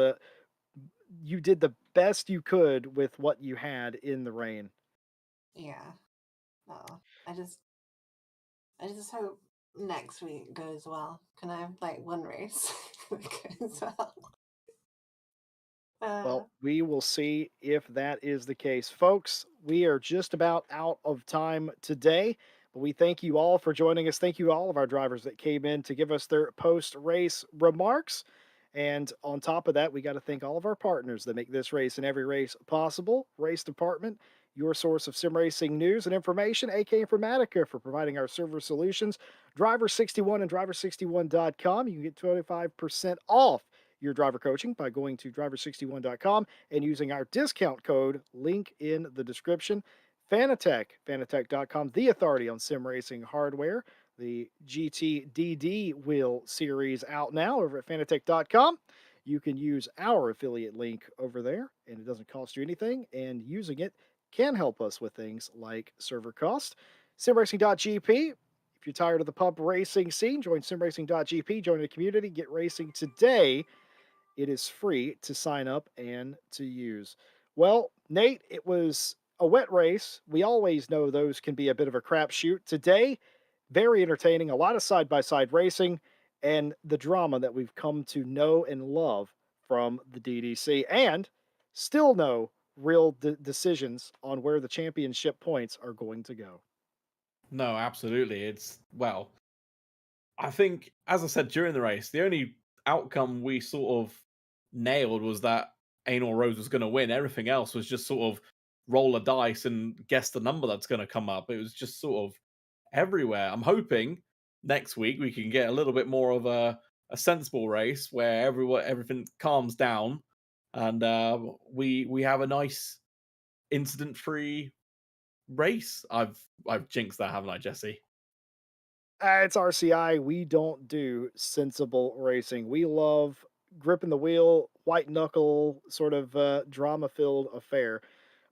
you did the best you could with what you had in the rain. Yeah. No. I just hope next week goes well. Can I have like one race that goes well? Uh, Well, we will see if that is the case. Folks, we are just about out of time today, but we thank you all for joining us. Thank you to all of our drivers that came in to give us their post race remarks. And on top of that, we got to thank all of our partners that make this race and every race possible. Race Department, your source of sim racing news and information, AK Informatica, for providing our server solutions. Driver 61 and driver61.com. You can get 25% off your driver coaching by going to driver61.com and using our discount code link in the description. Fanatec.com, the authority on sim racing hardware. The GTDD wheel series out now over at fanatec.com. You can use our affiliate link over there, and it doesn't cost you anything. And using it can help us with things like server cost. Simracing.gp. If you're tired of the pump racing scene, join simracing.gp, join the community, get racing today. It is free to sign up and to use. Well, Nate, it was a wet race. We always know those can be a bit of a crapshoot. Today, very entertaining, a lot of side by side racing, and the drama that we've come to know and love from the DDC, and still no real decisions on where the championship points are going to go. No, absolutely. It's well, I think, as I said during the race, the only outcome we sort of nailed was that Anor Rose was going to win. Everything else was just sort of roll a dice and guess the number that's going to come up. It was just sort of everywhere. I'm hoping next week we can get a little bit more of a sensible race where everything calms down and we have a nice incident free race. I've jinxed that, haven't I, Jesse? It's RCI. We don't do sensible racing. We love gripping the wheel, white knuckle, sort of drama filled affair.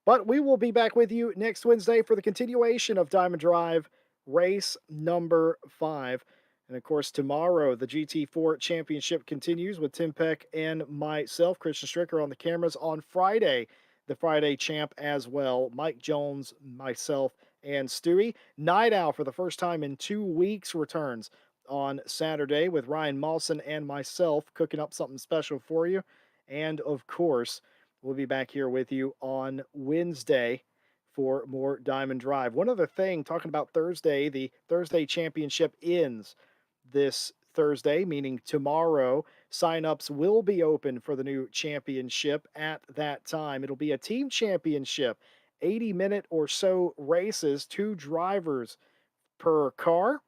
But we will be back with you next Wednesday for the continuation of Diamond Drive race number 5. And of course, tomorrow the GT4 Championship continues with Tim Peck and myself, Christian Stricker, on the cameras. On Friday, the Friday champ as well, Mike Jones, myself, and Stewie. Night Owl, for the first time in 2 weeks, returns on Saturday with Ryan Mawson and myself cooking up something special for you. And of course, we'll be back here with you on Wednesday for more Diamond Drive. One other thing, talking about Thursday, the Thursday Championship ends this Thursday, meaning tomorrow. Signups will be open for the new championship at that time. It'll be a team championship, 80-minute or so races, 2 drivers per car.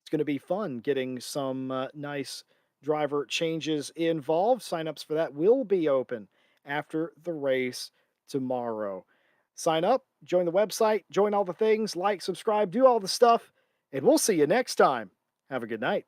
It's going to be fun getting some nice driver changes involved. Signups for that will be open after the race tomorrow. Sign up, join the website, join all the things, like, subscribe, do all the stuff, and we'll see you next time. Have a good night.